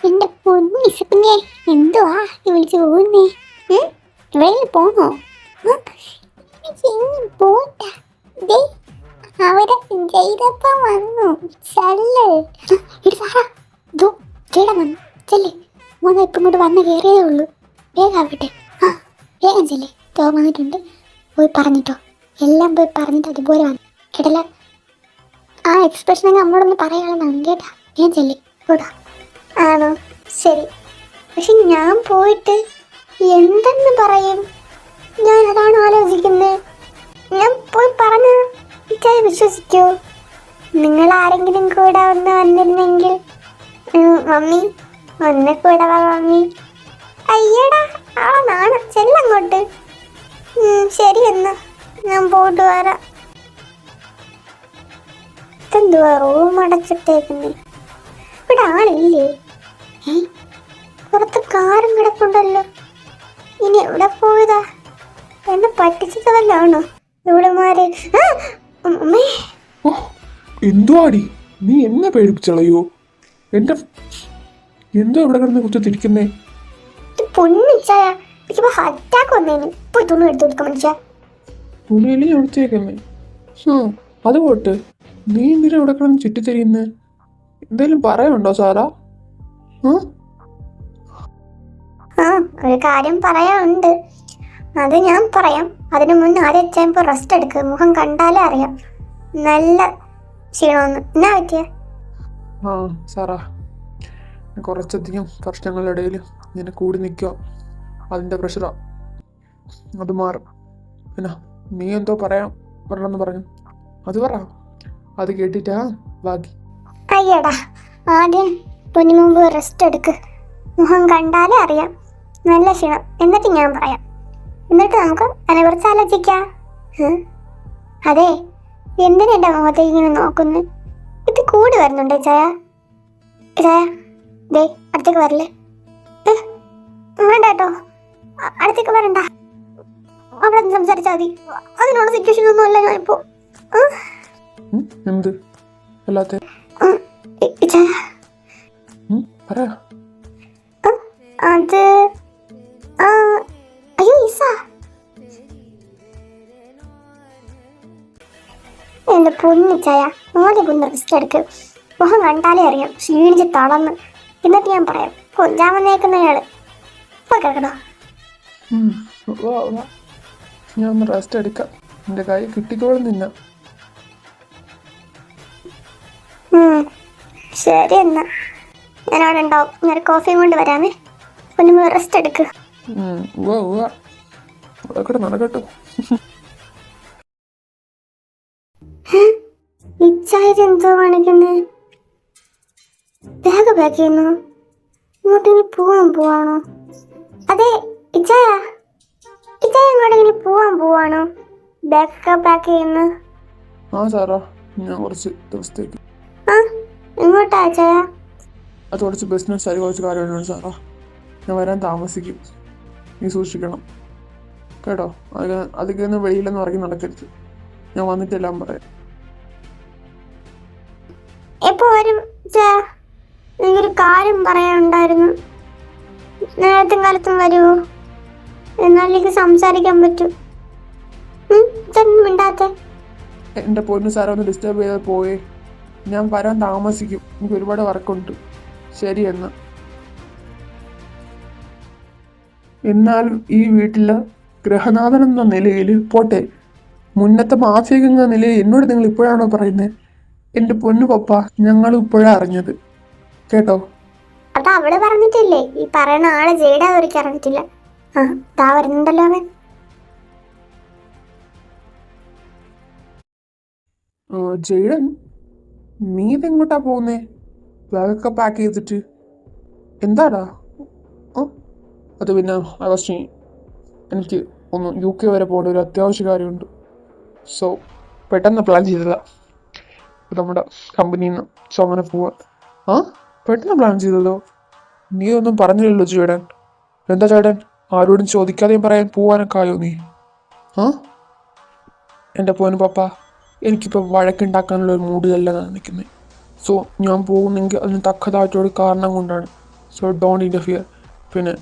എന്റെ പൊന്നു വിശക്കുന്നേ, എന്തുവാ വിളിച്ചു പോകുന്നേ? വെളിയിൽ പോന്നോ? അവിടെ ചെയ്തപ്പോ വന്നു ചേടാ വന്നു. ചെല്ലേ മോനെ, ഇപ്പം ഇങ്ങോട്ട് വന്ന് കയറിയതേ ഉള്ളൂ. വേഗം ആവട്ടെ, വേഗം ചെല്ലേ. വന്നിട്ടുണ്ട്, പോയി പറഞ്ഞിട്ടോ, എല്ലാം പോയി പറഞ്ഞിട്ട് അതുപോലെ വന്നു കേട്ടല്ല. ആ എക്സ്പ്രഷനൊക്കെ നമ്മളൊന്ന് പറയാനുള്ളതാണ് കേട്ടാ. ഞാൻ ചെല്ലി കൂടാ. ആണോ? ശരി. പക്ഷെ ഞാൻ പോയിട്ട് എന്തെന്ന് പറയും? ഞാൻ അതാണ് ആലോചിക്കുന്നത്. ഞാൻ പോയി പറഞ്ഞ ഇച്ചായി വിശ്വസിക്കോ? നിങ്ങൾ ആരെങ്കിലും കൂടെ ഒന്ന് വന്നിരുന്നെങ്കിൽ. മമ്മി, ഒന്ന് കൂടെ വാ മമ്മി. അയ്യടാ, ആ നാണം. ചെല്ലി പോയിട്ട് വരാം. ഇതെന്തുവാ റൂം അടച്ചിട്ടേക്കുന്നേ? ഇവിടെ ആളില്ലേ? പുറത്ത് കാറും കിടപ്പുണ്ടല്ലോ. ഇനി എവിടെ പോയതാ? എന്നെ പറ്റിച്ചതല്ലാണോ ഇവിടെമാര്? അമ്മേ, ഓ എന്തുവാടി നീ എന്നെ പേടിപ്പിച്ചളയോ? എന്റെ എന്തോ ഇവിടെ കിടന്ന് കുറ്റത്തിരിക്കുന്നേ? പൊന്നിച്ചായ എനിക്കിപ്പോ അറ്റാക്ക് വന്നേന്. പോയി തുണി എടുത്ത് കൊടുക്കാം മനുഷ്യ. തുണിയിൽ ഒളിച്ചേക്കുന്നേ? അത് പോട്ട്, നീ എന്തിനാ ഇവിടെ കിടന്ന് ചുറ്റിത്തിരിയുന്നേ? എന്തേലും പറയാനുണ്ടോ സാറാ? ആ, ഒരു കാര്യം പറയാനുണ്ട്. അത് ഞാൻ പറയാം. അതിനു മുന്നേ ആദ്യം അച്ഛൻ റെസ്റ്റ് എടുക്കുക. മുഖം കണ്ടാലേ അറിയാം നല്ല ക്ഷീണമെന്ന്. എന്നാ പറ്റിയ? ആ സാറാ, കുറച്ചധികം പ്രശ്നങ്ങളുടെ ഇടയിൽ ഇങ്ങനെ കൂടി നിൽക്കുക. അതിൻ്റെ പ്രഷറാ. അത് മാറും. പിന്നെ നീ എന്തോ പറയണമെന്ന് പറഞ്ഞു. അത് പറ. അത് കേട്ടിട്ടാ ബാക്കി. അയ്യടാ, ആദ്യം പൊന്നു മുമ്പ് റെസ്റ്റ് എടുക്ക്. മുഖം കണ്ടാലേ അറിയാം നല്ല ക്ഷീണം. എന്നിട്ട് ഞാൻ പറയാം. എന്നിട്ട് നമുക്ക് അതിനെക്കുറിച്ച് ആലോചിക്കാം. അതെ, എന്തിനാ എൻ്റെ മുഖത്തേക്ക് ഇങ്ങനെ നോക്കുന്നു? ഇത് കൂടി വരുന്നുണ്ടോ ചായ? ചായ ദേ അടുത്തേക്ക് വരല്ലേ? വേണ്ട കേട്ടോ, അടുത്തേക്ക് വരണ്ട. അവിടെ നിന്ന് സംസാരിച്ചാൽ മതി. അതിനുള്ള സിറ്റുവേഷൻ ഒന്നും അല്ല ഞാനിപ്പോ. എന്ത് അല്ലാത്ത ചായ പറ. അത് അയ്യോ ഈസ, എന്റെ പൊന്നിച്ചായ ആദ്യം ഒന്ന് റെസ്റ്റ് എടുക്ക്. മുഖം കണ്ടാലേ അറിയാം ക്ഷീണിച്ച് തളർന്ന്. എന്നിട്ട് ഞാൻ പറയാം. കൊഞ്ചാൻ വന്നേക്കുന്നയാള് പോയി കിടക്കണോ? ഞാൻ ഒന്ന് റെസ്റ്റ് എടുക്കാം. എൻ്റെ കൈ കിട്ടിക്കോളും നിന്ന. ശരി എന്നാ, ഞാൻ അവിടെ ഉണ്ടാവും. ഞാൻ കോഫിയും കൊണ്ട് വരാമേ. ഒന്ന് റെസ്റ്റ് എടുക്ക്. നടക്കട്ടെ നടക്കട്ടെ. ഇച്ചായത് എന്തോ കാണിക്കുന്നേ? ബാഗ് പാക്ക് ചെയ്യുന്നു. ഇങ്ങോട്ടെങ്കിലും പോവാണോ? അതെ ഇച്ചായ, ഇച്ചായ എങ്ങോട്ടെങ്കിലും പോവാണോ? ബാഗ് പാക്ക് ചെയ്യുന്നു. ആ സാറാ, ഞാൻ കുറച്ച് ദിവസത്തേക്ക്. എങ്ങോട്ടാ ചായ? അത് കുറച്ച് ബിസിനസ് ആയി കുറച്ച് കാര്യമാണ് സാറാ. ഞാൻ വരാൻ താമസിക്കും. നീ സൂക്ഷിക്കണം കേട്ടോ. അതൊക്കെ വെളിയിലൊന്നും ഇറങ്ങി നടക്കരുത്. ഞാൻ വന്നിട്ടെല്ലാം പറയാം. എപ്പോ വരും ചായ? എനിക്കൊരു കാര്യം പറയാനുണ്ടായിരുന്നു. നേരത്തെ കാലത്തും വരുമോ? എന്നാലേക്ക് സംസാരിക്കാൻ പറ്റും. മിണ്ടാത്തെ? എൻ്റെ പൊന്നു സാറേ, ഒന്ന് ഡിസ്റ്റർബ് ചെയ്താൽ പോയേ. ഞാൻ വരാൻ താമസിക്കും. എനിക്ക് ഒരുപാട് വർക്കുണ്ട്. ശരി എന്നാലും ഈ വീട്ടിലെ ഗ്രഹനാഥൻ എന്ന നിലയിൽ പോട്ടെ, മുന്നത്തെ മാഫിയ എന്ന നിലയിൽ എന്നോട് നിങ്ങൾ ഇപ്പോഴാണോ പറയുന്നത്? എൻ്റെ പൊന്നു പപ്പ, ഞങ്ങൾ ഇപ്പോഴാണ് അറിഞ്ഞത് കേട്ടോ. അത് അവള് പറഞ്ഞിട്ടില്ലേ? ഈ പറയുന്ന ആള് ജയ്ഡ ഒരിക്കലും അറിഞ്ഞിട്ടില്ല. ദാ വരുന്നുണ്ടല്ലോ അവൻ. ജയ്ഡൻ, നീ ഇതെങ്ങോട്ടാ പോകുന്നേ? ബാഗൊക്കെ പാക്ക് ചെയ്തിട്ട് എന്താടാ? അത് പിന്നെ അഗസ്റ്റിൻ, എനിക്ക് ഒന്ന് UK വരെ പോകേണ്ട ഒരു അത്യാവശ്യ കാര്യമുണ്ട്. സോ പെട്ടെന്ന് പ്ലാൻ ചെയ്തതാ നമ്മുടെ കമ്പനിയിൽ നിന്ന്. സോ അങ്ങനെ പോവാ. പെട്ടെന്ന് പ്ലാൻ ചെയ്തതോ? നീ ഒന്നും പറഞ്ഞില്ലല്ലോ ചേട്ടൻ. എന്താ ചേട്ടൻ, ആരോടും ചോദിക്കാതെയും പറയാൻ പോവാനൊക്കെ ആയോ നീ? എൻ്റെ പോന് പപ്പ, എനിക്കിപ്പോൾ വഴക്കുണ്ടാക്കാനുള്ള ഒരു മൂഡിലല്ല ഞാൻ നിൽക്കുന്നത്. സോ ഞാൻ പോകുന്നെങ്കിൽ അതിന് തക്കതായിട്ടൊരു കാരണം കൊണ്ടാണ്. So don't interfere. പിന്നെ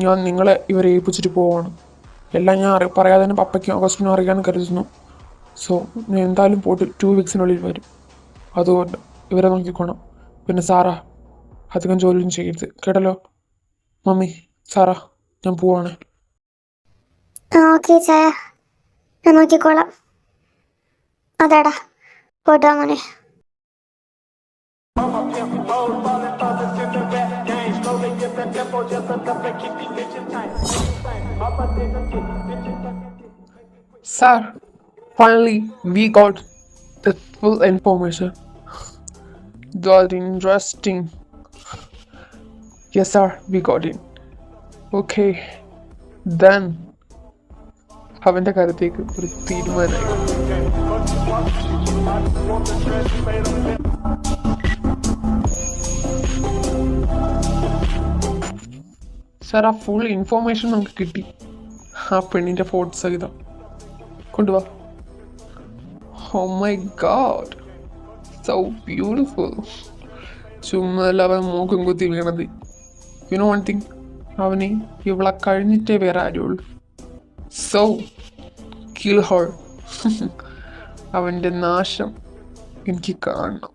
ഞാൻ നിങ്ങളെ ഇവരെ ഏൽപ്പിച്ചിട്ട് പോവാണ്. എല്ലാം ഞാൻ പറയാതെ തന്നെ പപ്പയ്ക്കും അഗസ്റ്റിനും അറിയാമെന്ന് കരുതുന്നു. സോ ഞാൻ എന്തായാലും പോയിട്ട് 2 വീക്സിനുള്ളിൽ വരും. അതുകൊണ്ട് ഇവരെ നോക്കിക്കോണം. പിന്നെ സാറാ, അധികം ജോലിയും ചെയ്യരുത് കേട്ടല്ലോ. മമ്മി, സാറാ, ഞാൻ പോവാണ്. ഓക്കെ ചായ, ഞാൻ നോക്കിക്കോളാം. അതാടാ, പോയിട്ടോ മോനെ. Sir, finally we got the full information. That's interesting. Yes sir, we got it. Okay, then അവൻ്റെ കാര്യത്തേക്ക് ഒരു തീരുമാനമായി. സാർ, ആ ഫുൾ ഇൻഫോർമേഷൻ നമുക്ക് കിട്ടി. ആ പെണ്ണിൻ്റെ ഫോട്ടോ സഹിതം കൊണ്ടുവാ. Oh my god, so beautiful. ചുമ്മാ അവൻ മൂക്കും കുത്തി വീണത്. യു നോ വൺ തിങ്, അവന് ഇവളെ കഴിഞ്ഞിട്ടേ വേറെ ആരുള്ളൂ. So kill her. അവൻ്റെ നാശം എനിക്ക് കാണണം.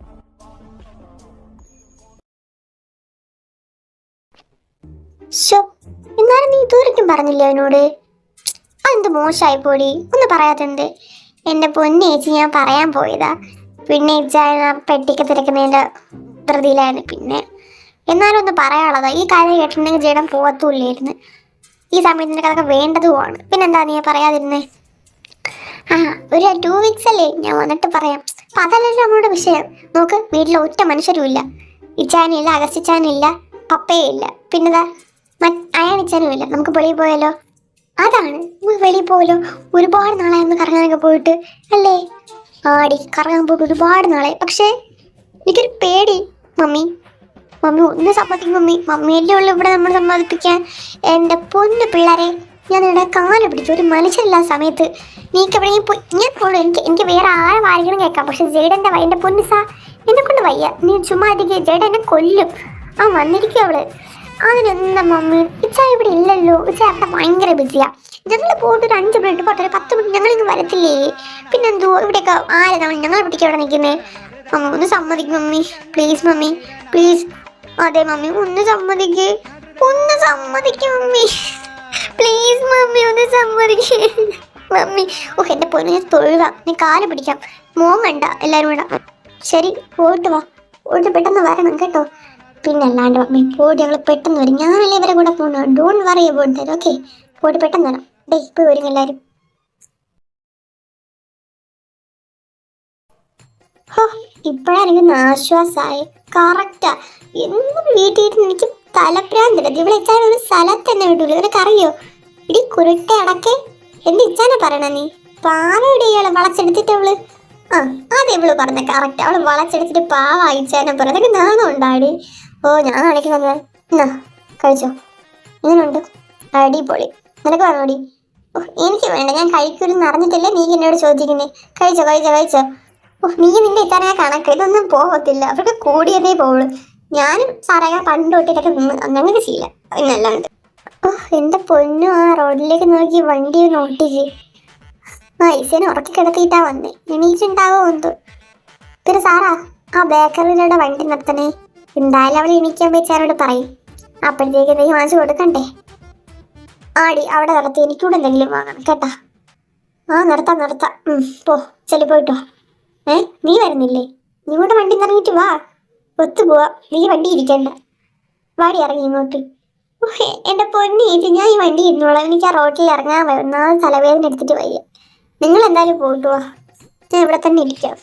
എന്നാലും നീ ഇതുവരെയ്ക്കും പറഞ്ഞില്ല അവനോട്? അതെന്ത് മോശമായി പോടി, ഒന്ന് പറയാത്തെന്ത്? എൻ്റെ പൊന്നേച്ചി, ഞാൻ പറയാൻ പോയതാ. പിന്നെ പെട്ടിക്ക് തിരക്കുന്നതിൻ്റെ ധൃതിയിലായിരുന്നു. പിന്നെ എന്നാലും ഒന്ന് പറയാനുള്ളതാ. ഈ കാര്യം കേട്ടിട്ടുണ്ടെങ്കിൽ ചേട്ടൻ പോകത്തൂല്ലായിരുന്നു. ഈ സമയത്ത് നിനക്ക് അതൊക്കെ വേണ്ടതുമാണ്. പിന്നെന്താ നീ പറയാതിരുന്നേ? ഒരു 2 വീക്സ് അല്ലേ, ഞാൻ വന്നിട്ട് പറയാം. അപ്പം അതല്ലല്ലോ നമ്മുടെ വിഷയം. നോക്ക്, വീട്ടിൽ ഒറ്റ മനുഷ്യരും ഇല്ല. ഇച്ചാനില്ല, അഗസ്റ്റിച്ചാനില്ല, പപ്പയും ഇല്ല, പിന്നെതാ അയാണിച്ചാനും ഇല്ല. നമുക്ക് വെളിയിൽ പോയാലോ? അതാണ്, നമുക്ക് വെളിയിൽ പോയാലോ? ഒരുപാട് നാളായിരുന്നു കറങ്ങാനൊക്കെ പോയിട്ട് അല്ലേ? ആടി, കറങ്ങാൻ പോയിട്ട് ഒരുപാട് നാളായി. പക്ഷേ എനിക്കൊരു പേടി. മമ്മി ഒന്ന് സമ്മതിക്കും മമ്മിയല്ലേ ഉള്ളു ഇവിടെ നമ്മൾ സമ്മതിപ്പിക്കാൻ. എൻ്റെ പൊന്നു പിള്ളേരെ, ഞാൻ നിങ്ങളുടെ കാല് പിടിച്ചു. ഒരു മനുഷ്യരില്ല ആ സമയത്ത് നീക്ക് എവിടെയെങ്കിലും പോയി. ഞാൻ പോണു. എനിക്ക് വേറെ ആരെ വായിക്കണം കേൾക്കാം. പക്ഷെ ജേഡൻ്റെ എൻ്റെ പൊന്നു സാ, എന്നെ കൊണ്ട് വയ്യ. നീ ചുമ്മാ അധികം, ജേഡ എന്നെ കൊല്ലും. വന്നിരിക്കും അവള്. അതിനെന്താ മമ്മി, ഇച്ച ഇവിടെ ഇല്ലല്ലോ. ഇച്ച അവിടെ ഭയങ്കര ബിസിയാ. ഞങ്ങൾ പോയിട്ട് ഒരു 5 മിനിറ്റ് പോട്ടെ, ഒരു 10 മിനിറ്റ് ഞങ്ങളിങ്ങ് വരത്തില്ലേ? പിന്നെന്തോ ഇവിടെയൊക്കെ ആരതാണ് ഞങ്ങൾ പിടിക്കുക അവിടെ നിൽക്കുന്നത്? മമ്മി ഒന്ന് സമ്മതിക്കും മമ്മി, പ്ലീസ് മമ്മി, പ്ലീസ്. അതെ മമ്മി, ഒന്ന് സമ്മതിക്ക് മമ്മി, പ്ലീസ് മമ്മി, ഒന്ന് സമ്മതിക്കേ മമ്മി. എൻ്റെ പൊന്നു, ഞാൻ തൊഴുകാം, നീ കാല് പിടിക്കാം. മോൻ കണ്ട എല്ലാവരും കൂടെ. ശരി, പോയിട്ട് വാ, പോയിട്ട് പെട്ടെന്ന് വരണം കേട്ടോ. പിന്നെ അല്ലാണ്ട് മമ്മി, പോയിട്ട് ഞങ്ങൾ പെട്ടെന്ന് വരും. ഞാനല്ലേ ഇവരെ കൂടെ പോകണോ? Don't worry about that. Okay, പോയിട്ട് പെട്ടെന്ന് വരണം. ഇപ്പോൾ വരും എല്ലാവരും. ഇപ്പോഴാണ് എനിക്കൊന്ന് ആശ്വാസമായി. കറക്റ്റാ. എന്നും വീട്ടിൽ എനിക്ക് തലപ്രാന്തിടത്. ഇവിടെ ഇച്ചാൻ ഒരു സ്ഥലത്ത് തന്നെ വിട്ടൂല. ഇവരൊക്കെ അറിയോ? ഇടി കുരുട്ടെ അടക്കെ എന്ത് ഇച്ചാനെ പറയണ നീ? പാവയുടെ ഇയാളെ വളച്ചെടുത്തിട്ട് അവള് അതെ ഇവള് പറഞ്ഞ കറക്റ്റ്. അവള് വളച്ചെടുത്തിട്ട് പാവ ഇച്ചാനെ പറ. അതൊക്കെ നാണം ഉണ്ടാടി. ഞാൻ കാണിക്കുന്നത്. എന്നാ കഴിച്ചോ, എങ്ങനെയുണ്ട്? അടിപൊളി. നിനക്ക് പറഞ്ഞോടി? എനിക്ക് വേണ്ട, ഞാൻ കഴിക്കൂലെന്ന് അറിഞ്ഞിട്ടല്ലേ നീ എന്നോട് ചോദിക്കുന്നേ. കഴിച്ചോ. നീ നിന്റെ ഇത്തന്നെ കണക്ക് ഇതൊന്നും പോകത്തില്ല. അവർക്ക് കൂടിയതേ പോവുള്ളൂ. ഞാനും സാറേക്കാ പണ്ട് തൊട്ടിട്ടൊക്കെ നിന്ന് അങ്ങനെ ചെയ്യില്ല. എന്നല്ലാണ്ട് എൻ്റെ പൊന്നു, ആ റോഡിലേക്ക് നോക്കി വണ്ടി ഒന്ന് ഓട്ടിച്ച് ഐസിനെ ഉറക്കി കിടത്തിയിട്ടാ വന്നേ. എണീച്ചുണ്ടാവോ എന്തോ. പിന്നെ സാറാ, ആ ബേക്കറിയുടെ വണ്ടി നിർത്തണേ. എന്തായാലും അവൾ എണീക്കാൻ വെച്ചാരോട് പറയും. അപ്പോഴത്തേക്ക് എന്തെങ്കിലും വാങ്ങിച്ചു കൊടുക്കണ്ടേ? ആടി, അവിടെ നിർത്തി. എനിക്കൂടെ എന്തെങ്കിലും വാങ്ങണം കേട്ടാ. നിർത്താം. പോ, ചെല്ലി പോയിട്ടോ. നീ വരുന്നില്ലേ? നീ കൂടെ വണ്ടി ഇറങ്ങിയിട്ട് വാ, ഒത്തുപോവാ. നീ വണ്ടി ഇരിക്കണ്ട, വാടി ഇറങ്ങി ഇങ്ങോട്ട്. എൻ്റെ പൊന്നി ഇത്, ഞാൻ ഈ വണ്ടി ഇരുന്നോളാം. എനിക്ക് ആ റോട്ടിൽ ഇറങ്ങാൻ ഒന്നാമത് തലവേദന എടുത്തിട്ട് വയ്യ. നിങ്ങൾ എന്തായാലും പോയിട്ട് വാ, ഞാൻ ഇവിടെ തന്നെ ഇരിക്കാം.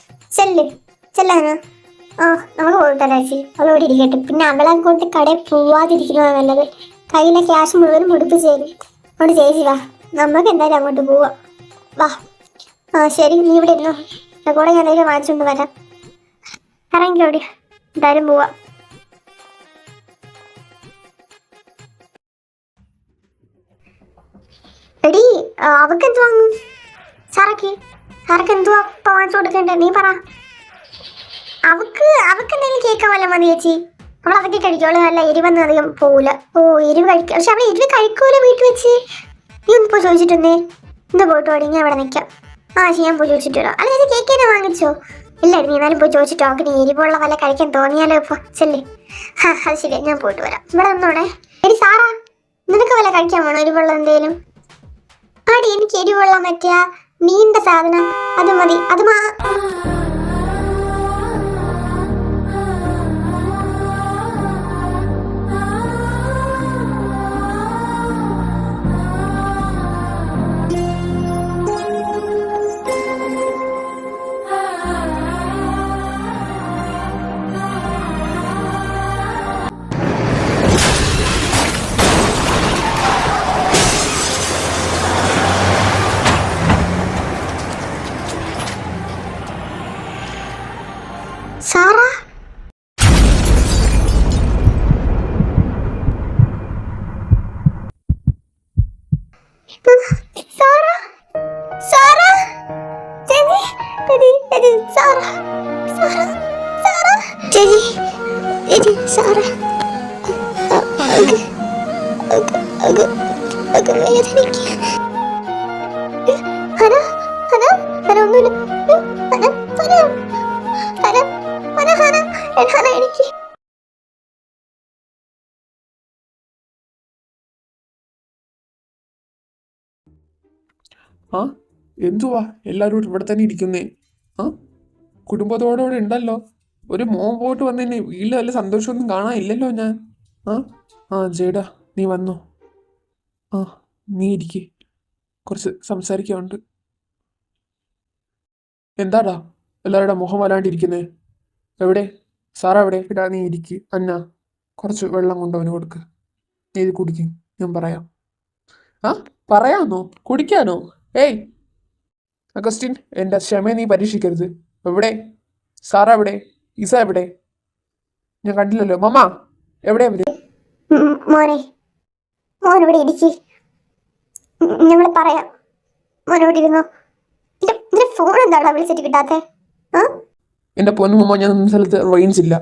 ചെല്ലാനാ? നമുക്ക് പോയിട്ടോ ചേച്ചി, അവളോട് ഇരിക്കട്ടെ. പിന്നെ അവളെ കൊണ്ട് കടയിൽ പോവാതിരിക്കുന്നതാണ് നല്ലത്. കയ്യിലെ ക്യാഷ് മുഴുവനും മുടിപ്പ് ചേരും. അതുകൊണ്ട് ചേച്ചി വാ, നമുക്ക് എന്തായാലും അങ്ങോട്ട് പോവാം. വാ. ശരി, നീ ഇവിടെ ഇരുന്നോ. കൂടെ ഞാൻ എന്തെങ്കിലും വാങ്ങിച്ചുകൊണ്ട് വരാം. ഇറങ്ങിക്കോടി, എന്തായാലും പോവാം. എടി, അവൾക്ക് എന്ത് വാങ്ങും? സാറക്ക് എന്തുവാ ഇപ്പം വാങ്ങിച്ചു കൊടുക്കണ്ടേ? നീ പറ. അവൾക്ക് എന്തെങ്കിലും കേൾക്കാൻ വല്ല മതി ചേച്ചി. അവൾ അതൊക്കെ കഴിക്കുള്ളൂ. നല്ല എരിവൊന്നും അധികം പോവില്ല. എരിവ് കഴിക്കുക. പക്ഷെ അവൾ എരിവ് കഴിക്കൂല വീട്ടിൽ വെച്ച്. നീ ഒന്ന് പോയി ചോദിച്ചിട്ടുണ്ടേ. എന്താ പോയിട്ട് ഓടി, ഞാൻ അവിടെ നിൽക്കാം. ഞാൻ പോയി ചോദിച്ചിട്ട് വരാം. അല്ല, ഇത് കേക്ക് തന്നെ വാങ്ങിച്ചോ? ഇല്ല, നീ എന്നാലും പോയി ചോദിച്ചിട്ടോ. അവർക്ക് നീ എരിവുള്ള വല്ല കഴിക്കാൻ തോന്നിയാലോ ഇപ്പോൾ. ചെല്ലേ. അത് ശരിയാ, ഞാൻ പോയിട്ട് വരാം. ഇവിടെ ഒന്നോടെ. എടി സാറാ, നിനക്ക് വല്ല കഴിക്കാൻ വേണോ എരിവുള്ള എന്തേലും? ആടി, എനിക്ക് എരിവുള്ള മറ്റേ നീണ്ട സാധനം അത് മതി. സാറ സാറ ചേച്ചി ചേച്ചി ചേച്ചി സാറ സാറ സാറ ചേച്ചി ചേച്ചി സാറ വേദനിക്ക് ഹന ഹന ഹന ഒന്നുമില്ല ഹന ഹന ഹന ഹന ഹന ഹന എനിക്ക് ആ എന്തുവാ എല്ലാവരും ഇവിടെ തന്നെ ഇരിക്കുന്നേ? ആ കുടുംബത്തോടെ ഉണ്ടല്ലോ. ഒരു മോൻ പോയിട്ട് വന്നതന്നെ വീട്ടിൽ വല്ല സന്തോഷമൊന്നും കാണാനില്ലല്ലോ ഞാൻ. ആ ആ ജേടാ നീ വന്നോ? ആ നീ ഇരിക്ക്, കുറച്ച് സംസാരിക്കാനുണ്ട്. എന്താടാ എല്ലാവരുടെ മുഖം വല്ലാണ്ടിരിക്കുന്നേ? എവിടെ സാറാ? എവിടെ? ഇടാ നീ ഇരിക്ക്. അന്ന കുറച്ച് വെള്ളം കൊണ്ടവന് കൊടുക്ക്. നീ ഇത് കുടിക്കും, ഞാൻ പറയാം. ആ പറയാന്നോ? കുടിക്കാനോ? ഏയ് അഗസ്റ്റിൻ, എൻ്റെ ക്ഷമയെ നീ പരീക്ഷിക്കരുത്. എവിടെ സാറാ? എവിടെ? ഇസ എവിടെ? ഞാൻ കണ്ടില്ലല്ലോ. മമ്മ എവിടെ അവര്? മോനെ മോൻ ഇവിടെ ഇരിക്ക്, ഞങ്ങൾ പറയാം. മോൻ ഇവിടെ ഇരുന്നോ. ഇതിന്റെ ഫോൺ എന്താടാ വിളിച്ചിട്ട് കിട്ടാത്തെ? ആ എൻ്റെ പൊന്നു മമ്മ, ഞാൻ നിന്ന സ്ഥലത്ത് റേഞ്ച് ഇല്ല.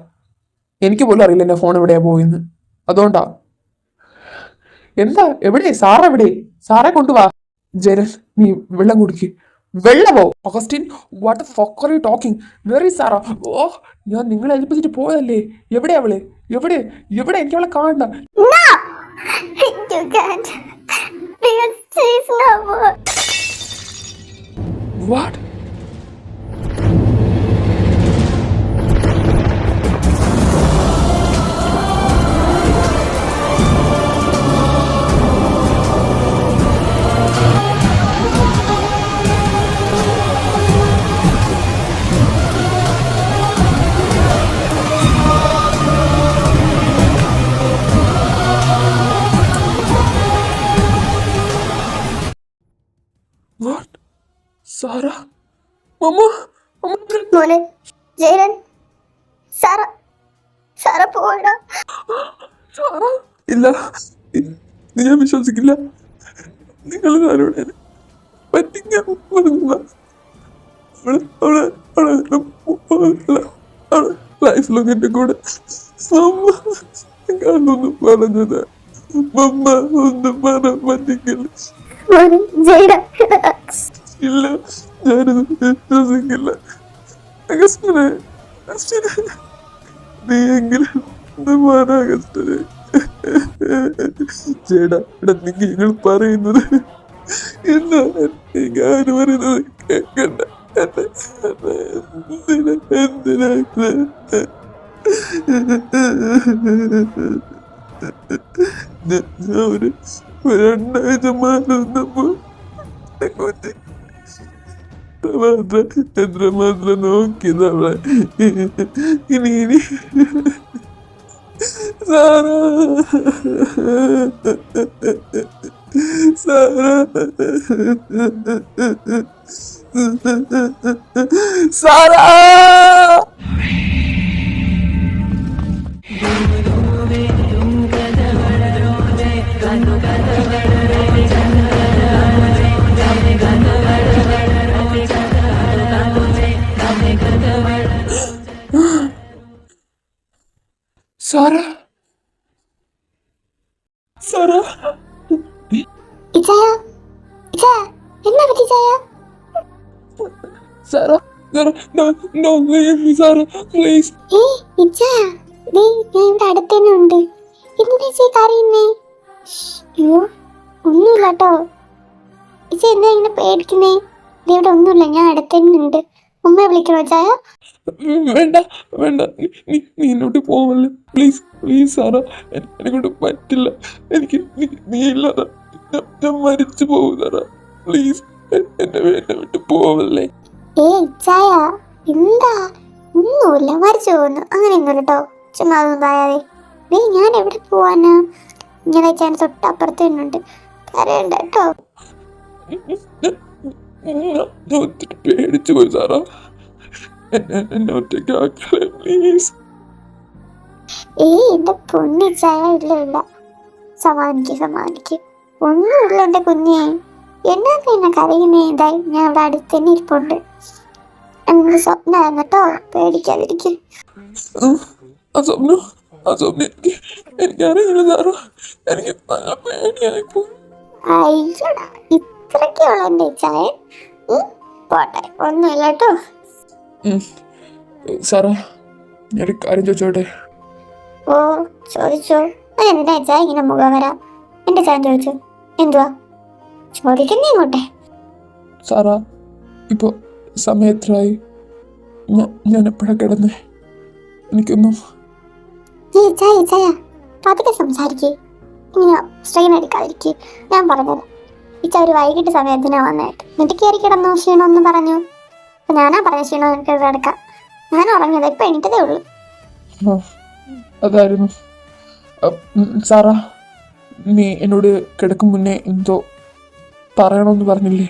എനിക്ക് പോലും അറിയില്ല എൻ്റെ ഫോൺ എവിടെയാ പോയെന്ന്. അതുകൊണ്ടാ. എന്താ എവിടെ സാറ? എവിടെ? സാറെ കൊണ്ടുവാ. ജയരൻ നീ വെള്ളം കുടിക്ക്. വെള്ളമോ? Augustine, what fuck are you talking? Where is Sara? ഓ, ഞാൻ നിങ്ങളെ ഏൽപ്പിച്ചിട്ട് പോയതല്ലേ. എവിടെ അവള്? എവിടെ എവിടെ? എനിക്ക് അവളെ കാണണ്ട. You can't. Because she's no more. What? What? Sara? മമ്മ മമ്മ മോനെ ജയരൻ, സാറ സാറ പോയടാ. സാറ? ഇല്ല, ഇത് ഞാൻ വിശ്വസിക്കില്ല. നിങ്ങൾ ആരോടെ പറ്റിക്കാൻ ലൈഫിലൊക്കെ എൻ്റെ കൂടെ കാണൊന്നും പറഞ്ഞത്. മമ്മ ഒന്നും പറയാൻ പറ്റിക്കില്ല. മോനെ ജയരൻ, ഇല്ല, ഞാനത് വിശ്വസിക്കില്ല. അഗസ്റ്റിനെ നീ എങ്കിലും അഗസ്റ്റിനെ ചേടാ. എടാ നിങ്ങൾ പറയുന്നത് എന്താ? ഞാൻ പറയുന്നത് കേക്കണ്ട. എന്തിനാ ഒരു രണ്ടാഴ്ച മാറുന്നപ്പോ എത്രമാത്രം നോക്കിയതവളെ. ഇനി Sarah Sarah Sarah Sarah Sarah ഇച്ചായ ഇച്ചായ എന്നാ പറ്റി ചായ? Sarah no leave me Sarah please. ഇച്ചായ ദേ ഞാൻ ഇവിടെ അടുത്ത് തന്നെ ഉണ്ട്. എന്തിനാ ചേ കരയുന്നേ? അയ്യോ ഒന്നുമില്ല കേട്ടോ. ഇച്ച എന്താ ഇങ്ങനെ പേടിക്കുന്നേ? ദേ ഇവിടെ ഒന്നുമില്ല, ഞാൻ അടുത്ത് തന്നെ ഉണ്ട്. ഉമ്മയെ വിളിക്കണോ ചായ? വേണ്ട വേണ്ട, നീ എന്നോട്ട് പോവല്ലേ പ്ലീസ് പ്ലീസ് സാറാ. എന്നെ കൊണ്ട് പറ്റില്ല. എനിക്ക് നീ ഇല്ലാതെ ഞാൻ മരിച്ചു പോകും സാറാ. പ്ലീസ് എന്നെ വിട്ട് പോവല്ലേ. ചായ എന്താ? ഒന്നുമില്ല, മരിച്ചു പോകുന്നു അങ്ങനെയൊന്നും കേട്ടോ. ചുമ്മാ അതൊന്നും പറയാതെ. ദേ ഞാൻ എവിടെ പോവാനാ? ഇങ്ങനെ വെച്ചാൽ തൊട്ടപ്പുറത്ത് തന്നെ ഉണ്ട്. കരയണ്ട കേട്ടോ. ഞാൻ ഒത്തിരി പേടിച്ചു പോയി സാറാ. എന്നെ ഒറ്റയ്ക്കാക്കല്ലേ പ്ലീസ്. എന്റെ പൊന്നി ചായ. ഇല്ല ഇല്ല, സമാനിക്ക് സമാനിക്ക്. ഒന്നുമില്ല എൻ്റെ കുഞ്ഞെ. എന്നാ പിന്നെ കരയുന്നേ? ഇതായി ഞാൻ ഇവിടെ അടുത്ത് തന്നെ ഇരിപ്പുണ്ട്. എന്ത് സ്വപ്നമായിരുന്നു കേട്ടോ, പേടിക്കാതിരിക്കും. ആ സ്വപ്നം എനിക്കറിയില്ല സാറോ, എനിക്ക് നല്ല പേടിയായിപ്പോ. അയ്യടാ, ഇത്രയ്ക്കുള്ള എൻ്റെ ചായ. പോട്ടെ, ഒന്നുമില്ല കേട്ടോ. സാറോ, ഞാനൊരു കാര്യം ചോദിച്ചോട്ടെ? ഓ, ചോദിച്ചോ. അതെന്താ ചായ ഇങ്ങനെ മുഖം വരാം? എൻ്റെ ചായ ചോദിച്ചു. എന്തുവാ ചോദിക്കുന്നേ ഇങ്ങോട്ടെ? സാറാ, ഇപ്പൊ സമയത്തായി. ഞാൻ എപ്പോഴാ കിടന്നേ? എനിക്കൊന്നും ഈ ചായ ചായ പതുക്കെ സംസാരിക്കേ, ഇങ്ങനെ സ്ട്രെയിൻ അടിക്കാതിരിക്കേ. ഞാൻ പറഞ്ഞത് ഈ ചായ ഒരു വൈകിട്ട് സമയത്തിനാ വന്നായിട്ട് എന്നിട്ട് കയറി കിടന്നു ക്ഷീണമെന്ന് പറഞ്ഞു. അപ്പൊ ഞാനാ പറഞ്ഞ ക്ഷീണം എനിക്ക് കിടക്കാം. ഞാൻ ഉറങ്ങിയത് ഇപ്പൊ എണീറ്റതേ ഉള്ളൂ. അതായിരുന്നു. സാറാ, നീ എന്നോട് കിടക്കും മുന്നേ എന്തോ പറയണമെന്ന് പറഞ്ഞില്ലേ?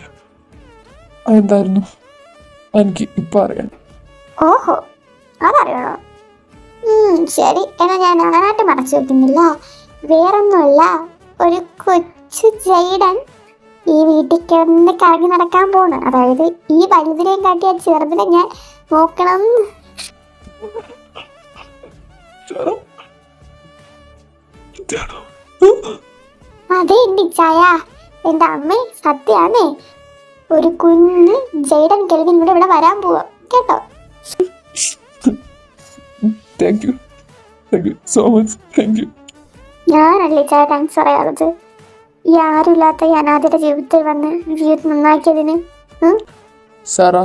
അതെന്തായിരുന്നു? എനിക്ക് ഇപ്പൊ അറിയാം. ഓഹോ, അതറിയണോ? ശരി, എന്നാ ഞാൻ അങ്ങനായിട്ട് മറച്ചു വെക്കുന്നില്ല. വേറൊന്നുമല്ല, ഒരു കൊച്ചു ജൈഡൻ ഈ വീട്ടിൽ കിടന്ന് കറങ്ങി നടക്കാൻ പോണ്. അതായത് ഈ വലുതിനെയും കാട്ടിയ ചെറുതിനെ ഞാൻ നോക്കണം. അതെ എന്റെ ചായ, എന്റെ അമ്മ സത്യാന്നേ. ഒരു കുഞ്ഞ് ജൈഡൻ കെൽവിൻ കൂടെ ഇവിടെ വരാൻ പോവാ കേട്ടോ. Thank you so much. Thank you. ഞാനല്ലേ ചായ താങ്ക്സ് പറയാറത്? ഈ ആരുമില്ലാത്ത ഈ അനാഥയുടെ ജീവിതത്തിൽ വന്ന് ജീവിതം നന്നാക്കിയതിന്. സാറാ,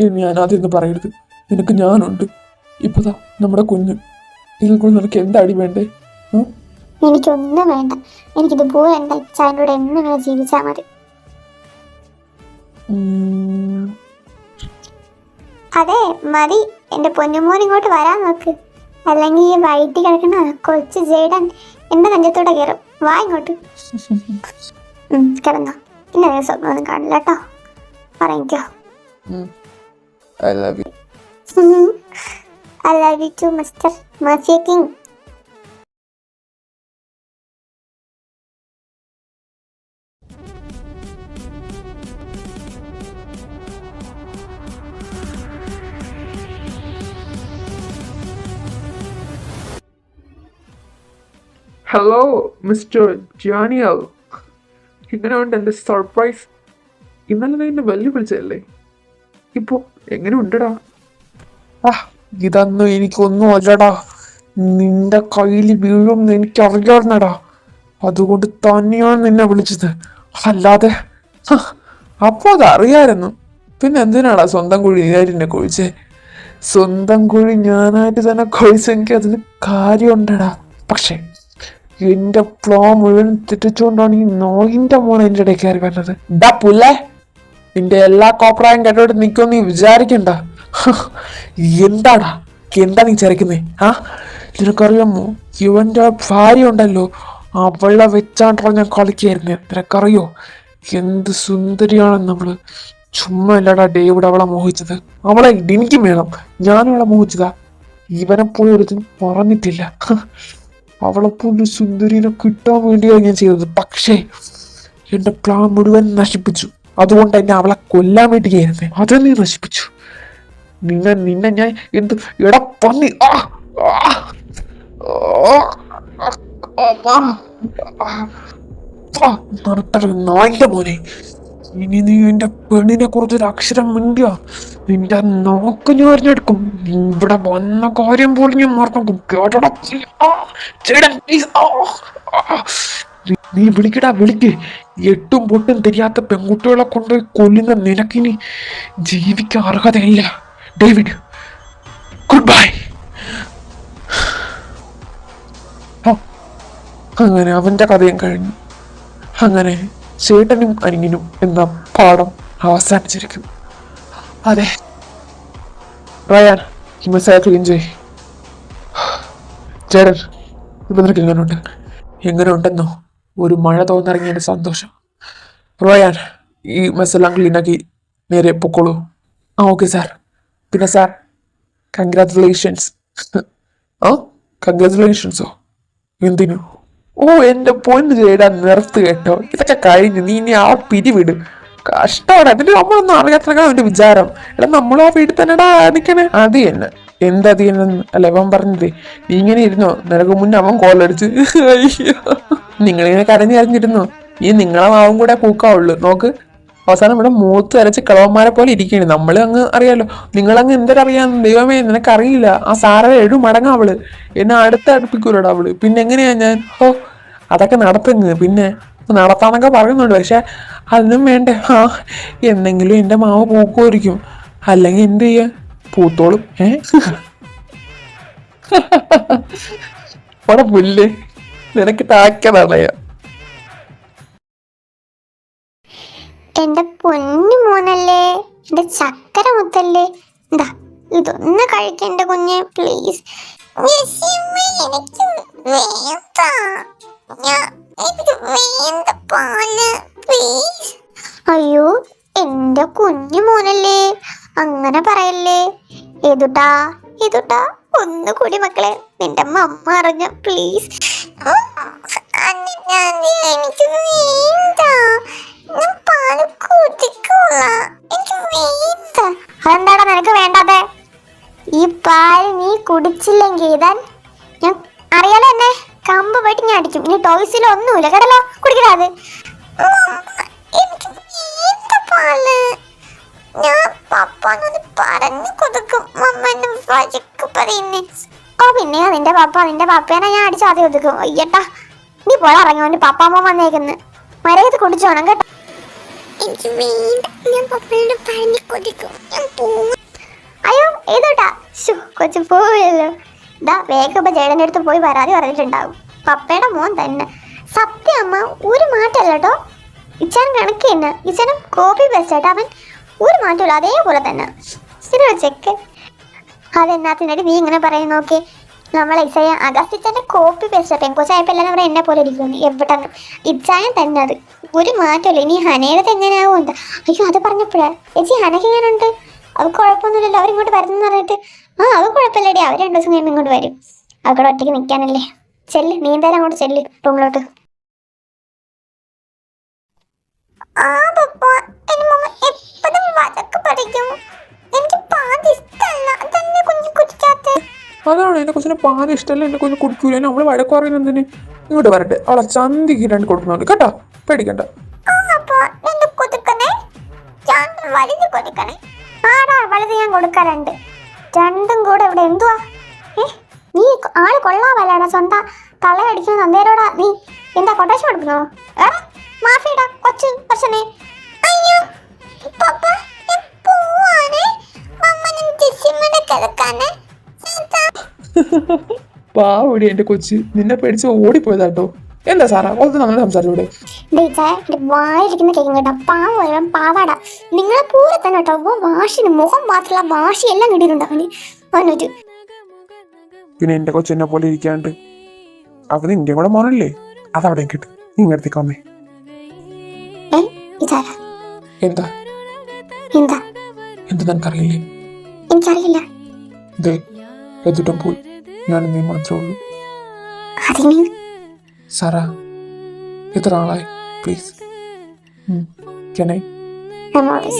ഇനി അനാഥെന്ന് പറയരുത്. നിനക്ക് ഞാനുണ്ട്. ഇപ്പതാ നമ്മുടെ കുഞ്ഞ്. ഇതിൽ കൂടെ നിനക്ക് എന്താടി വേണ്ടേ? എനിക്കൊന്നും വേണ്ട. എനിക്കിതുപോലെ എൻ്റെ ചായൻ്റെ കൂടെ എന്നും ജീവിച്ചാൽ മതി. അതെ മതി. എൻ്റെ പൊന്നുമോൻ ഇങ്ങോട്ട് വരാൻ നോക്ക്, അല്ലെങ്കിൽ ഈ വയറ്റി കിടക്കുന്ന കൊച്ചു ജേഡൻ എൻ്റെ നെഞ്ചത്തോടെ കയറും. വാ ഇങ്ങോട്ട്. കിടന്നോ, പിന്നെ സ്വപ്നമൊന്നും കാണില്ല കേട്ടോ. പറഞ്ഞോ. I love you. I love you too, Mr. Mafia King. Hello mister ജാനിയൽ, ഇങ്ങനെയുണ്ട് എൻ്റെ സർപ്രൈസ്? ഇന്നലെ നീ എന്നെ വെല്ലുവിളിച്ചതല്ലേ? ഇപ്പോൾ എങ്ങനെ ഉണ്ടടാ? ഇതൊന്നും എനിക്കൊന്നും അല്ലടാ. നിന്റെ കയ്യിൽ വീഴുമെന്ന് എനിക്കറിയാവുന്നടാ. അതുകൊണ്ട് തന്നെയാണ് നിന്നെ വിളിച്ചത്, അല്ലാതെ അപ്പോൾ അതറിയായിരുന്നു. പിന്നെ എന്തിനാടാ സ്വന്തം കുഴി നീയായിട്ട് എന്നെ കുഴിച്ചേ? സ്വന്തം കുഴി ഞാനായിട്ട് തന്നെ കുഴിച്ചെങ്കിൽ അതിന് കാര്യമുണ്ടടാ. പക്ഷേ എന്റെ പ്ലാൻ മുഴുവൻ തെറ്റിച്ചുകൊണ്ടാണ് ഈ നോയിന്റെ മോനെ എന്റെ ഇടയിൽ കയറി വരുന്നത്. ഡാ പുല്ലേ, നിന്റെ എല്ലാ കോപ്രായം കേട്ടോട്ട് നിൽക്കുമെന്ന് നീ വിചാരിക്കണ്ട. എന്താടാ, എന്താ നീ ചരക്കുന്നേ? നിനക്കറിയാമോ, ഇവന്റെ ഭാര്യ ഉണ്ടല്ലോ, അവളെ വെച്ചാണ്ടോ ഞാൻ കളിക്കായിരുന്നേ. നിനക്കറിയോ എന്ത് സുന്ദരിയാണെന്ന് നമ്മള്? ചുമ്മാ അല്ലടാ ഡേവിഡ് അവളെ മോഹിച്ചത്. അവളെ എനിക്കും വേണം, ഞാനും അവളെ മോഹിച്ചതാ. ഇവനെ പോയി ഒരുത്തിനും പറഞ്ഞിട്ടില്ല. അവളെപ്പോലൊരു സുന്ദരിനെ കിട്ടാൻ വേണ്ടിയാണ് ഞാൻ ചെയ്തത്. പക്ഷേ എന്റെ പ്ലാൻ മുഴുവൻ നശിപ്പിച്ചു. അതുകൊണ്ട് എന്നെ അവളെ കൊല്ലാൻ വേണ്ടി കയറുന്നേ, അത് നീ നശിപ്പിച്ചു. നിന്നെ ഞാൻ എന്ത് എടാ പന്നി! നായിന്റെ മോനെ, ഇനി നീ എന്റെ പെണ്ണിനെ കുറിച്ചൊരു അക്ഷരം മിണ്ടിയോ നിന്റെ നോക്ക് ഞാൻ അറിഞ്ഞെടുക്കും. ഇവിടെ വന്ന കാര്യം പോലും ഞാൻ മറക്കും. കേട്ടോടാ? നീ വിളിക്കടാ, വിളിക്ക്. എട്ടും പൊട്ടും തിരിയാത്ത പെൺകുട്ടികളെ കൊണ്ടുപോയി കൊല്ലുന്ന നിനക്കിനി ജീവിക്കാൻ അർഹതയില്ല. David, good bye. അങ്ങനെ അവന്റെ കഥയും കഴിഞ്ഞു. അങ്ങനെ ചേട്ടനും അനിയനും എന്ന പാഠം അവസാനിച്ചിരിക്കും. അതെ റയാൻ, ഈ മെസ്സേജ് ക്ലീൻ ചെയ്. ചേട്ടൻ, ഇപ്പൊ നിനക്ക് എങ്ങനെ ഉണ്ടെന്നോ? ഒരു മഴ തോന്നിറങ്ങിയതിന്റെ സന്തോഷം. റയാൻ, ഈ മെസ്സെല്ലാം ക്ലീനാക്കി നേരെ പൊക്കോളൂ. Okay sir. പിന്നെ സാർ, കൺഗ്രാറ്റുലേഷൻസ്. കൺഗ്രാറ്റുലേഷൻസോ? എന്തിനു? ഓ എന്റെ പൊന്ന് ചേടാ നിർത്ത് കേട്ടോ, ഇതൊക്കെ കഴിഞ്ഞു, നീ ഇനി ആ പിരിവിട്. കഷ്ടമാണ്. എന്നിട്ട് നമ്മളൊന്നും അറിയാത്ത അവന്റെ വിചാരം. എടാ നമ്മളും ആ വീട്ടിൽ തന്നെടാ നിക്കണേ. അത് തന്നെ എന്തത് അല്ല അവൻ പറഞ്ഞത്. നീ ഇങ്ങനെ ഇരുന്നോ, നിനക്ക് മുന്നേ അവൻ കോളടിച്ച്. അയ്യോ, നിങ്ങളിങ്ങനെ കരഞ്ഞു കരഞ്ഞിരുന്നോ, ഈ നിങ്ങളെ മാവും കൂടെ പൂക്കാവുള്ളൂ. നോക്ക് അവസാനം ഇവിടെ മൂത്ത് അരച്ച് കളവന്മാരെ പോലെ ഇരിക്കുകയാണ്. നമ്മൾ അങ്ങ് അറിയാലോ, നിങ്ങളങ്ങ് എന്തരറിയാന്ന് ദൈവമേ നിനക്കറിയില്ല. ആ സാറ 7 മടങ്ങ് അവള് എന്നെ അടുപ്പിക്കൂലടാ അവള്. പിന്നെ എങ്ങനെയാ ഞാൻ? ഓ അതൊക്കെ നടത്തുങ്ങ്, പിന്നെ നടത്താന്നൊക്കെ പറയുന്നുണ്ട്. പക്ഷെ അതിനും വേണ്ടേ, എന്നെങ്കിലും എൻ്റെ മാവ് പൂക്കുമായിരിക്കും. അല്ലെങ്കിൽ എന്ത് ചെയ്യാ, പൂത്തോളും. അവിടെ പുല്ല് നിനക്ക് ടാക്കതടയാ. എന്റെ പൊന്നു മോനല്ലേ, എന്റെ ചക്കര മുത്തല്ലേ, എന്താ ഇതൊന്ന് കഴിക്കണ്ട കുഞ്ഞെ പ്ലീസ്. എനിക്ക് വേണ്ട, എനിക്ക് വേണ്ട പാല് പ്ലീസ്. അയ്യോ എന്റെ കുഞ്ഞു മോനല്ലേ, അങ്ങനെ പറയല്ലേ. ഏതുട്ടാ ഏതുട്ടാ, ഒന്നുകൂടി മക്കളെ, നിന്റെ അമ്മ അറിഞ്ഞ പ്ലീസ്. എനിക്ക് വേണ്ട, പാല് കുടിക്കൂല, എനിക്ക് വേണ്ട. അതെന്താടാ നിനക്ക് വേണ്ടാതെ? ഈ പാല് നീ കുടിച്ചില്ലെങ്കിൽ ഇതാൻ ഞാൻ അറിയാലോ, എന്നെ കമ്പ് പോയിട്ട് ഞാൻ അടിക്കും. ഇനി ടോയ്സിലോ ഒന്നുമില്ല കേട്ടല്ലോ, കുടിക്കലാത്. എനിക്ക് വേണ്ട പാല്, ഞാൻ പപ്പാനോട് പറഞ്ഞു കൊടുക്കും. അമ്മ എന്നെ വഴക്ക് പറയുന്നേ. ഓ പിന്നെ നിന്റെ പപ്പേനെ ഞാൻ അടിച്ച് ആദ്യം ഒതുക്കും. അയ്യട്ടാ നീ പോലെ ഇറങ്ങി, പപ്പാമ്മ വന്നേക്കുന്നു. മരയത് കുടിച്ചോണം കേട്ടോ. എനിക്ക് വേണ്ട, ഞാൻ പപ്പയോട് പറഞ്ഞു കൊടുക്കും. ഞാൻ പോവാ. അയ്യോ ഏതോട്ടാ, കൊച്ചു പോവല്ലോ. ഇതാ വേഗം ജേടൻ്റെ അടുത്ത് പോയി പരാതി പറഞ്ഞിട്ടുണ്ടാവും. പപ്പയുടെ മോൻ തന്നെ. സത്യം അമ്മ ഒരു മാറ്റമല്ല കേട്ടോ, ഇച്ചാൻ കണക്ക് തന്നെ. ഇച്ചാനും കോപ്പി പേസ്റ്റ് ആയിട്ട് അവൻ ഒരു മാറ്റമില്ല, അതേപോലെ തന്നെ. ശരി ചെക്ക്. അതെന്നാത്തിനടി നീ ഇങ്ങനെ പറയും? നോക്കി നമ്മളെ ഇച്ചായ അഗസ്റ്റിച്ചാൻ്റെ കോപ്പി പേസ്റ്റ് പെൺകൊച്ചായപ്പോൾ എല്ലാവരും അവിടെ എന്നെ പോലെ ഇരിക്കുന്നു. എവിടെ ഇച്ചായൻ തന്നെ, അത് ഒരു മാറ്റമില്ല. ഇനി ഹനയുടെ എങ്ങനെയാവും എന്താ. അയ്യോ അത് പറഞ്ഞപ്പോഴാ ചേച്ചി ഹനക്ക് എങ്ങനെയുണ്ട്? അത് കുഴപ്പമൊന്നുമില്ലല്ലോ, അവരിങ്ങോട്ട് വരുന്നെന്ന് പറഞ്ഞിട്ട്. അത് കുഴപ്പമില്ലടി, അവർ 2 ദിവസം കഴിയുമ്പോൾ ഇങ്ങോട്ട് വരും. അവിടെ ഒറ്റയ്ക്ക് നിൽക്കാനല്ലേ. ചെല്ല്, നീ എന്തായാലും അങ്ങോട്ട് ചെല്ല് റൂമിലോട്ട്. അതാണ് എന്റെ കൊച്ചിനെ പാല് ഇഷ്ടമല്ല, എന്റെ കുഞ്ഞ് കുടിക്കൂല. അവള് വഴക്ക് പറയുന്നതിന് ഇങ്ങോട്ട് വരട്ടെ, അവളെ ചന്തിക്ക് 2 കൊടുക്കുന്നുണ്ട് കേട്ടോ, പേടിക്കണ്ട. വലുത് ഞാൻ കൊടുക്കാറുണ്ട്, 2ഉം കൂടെ ഇവിടെ എന്തുവാ? നീ ആള് കൊള്ളാമല്ലാണ്, സ്വന്തം തള്ളയടിക്കുന്ന തന്തേരോടാ നീ എന്താ കൊട്ടേഷൻ കൊടുക്കുന്നോ? മാഫിയുടെ കൊച്ചു പ്രശ്നേ. അയ്യോ പപ്പ പോവാനേ, കിടക്കാനേ. പാവടി എന്റെ കൊച്ച്, നിന്നെ പേടിച്ച് ഓടിപ്പോയതാട്ടോ. എന്താ സാറാ കുറച്ച് നമ്മൾ സംസാരിച്ചൂടെ? വായിരിക്കുന്ന കേൾക്കും കേട്ടോ, പാവം പാവാടാ. നിങ്ങളെ പോലെ തന്നെ കേട്ടോ, വാശിന് മുഖം മാത്രമുള്ള വാശി എല്ലാം കിട്ടിയിട്ടുണ്ട് അവന്. അവനൊരു പിന്നെ എന്റെ കൊച്ചെന്നെ പോലെ ഇരിക്കാണ്ട് അവന് നിന്റെ കൂടെ മോനല്ലേ, അതവിടെ കിട്ടും. ഇങ്ങടുത്തേക്ക് വന്നേ. എന്താ എന്താ എന്താ നിനക്കറിയില്ലേ? എനിക്കറിയില്ല. എതിട്ടും പോയി ഞാൻ നീ മാത്രമേ ഉള്ളൂ. അതിന് സാറാ എത്ര ആളായി? Please, can I? I'm always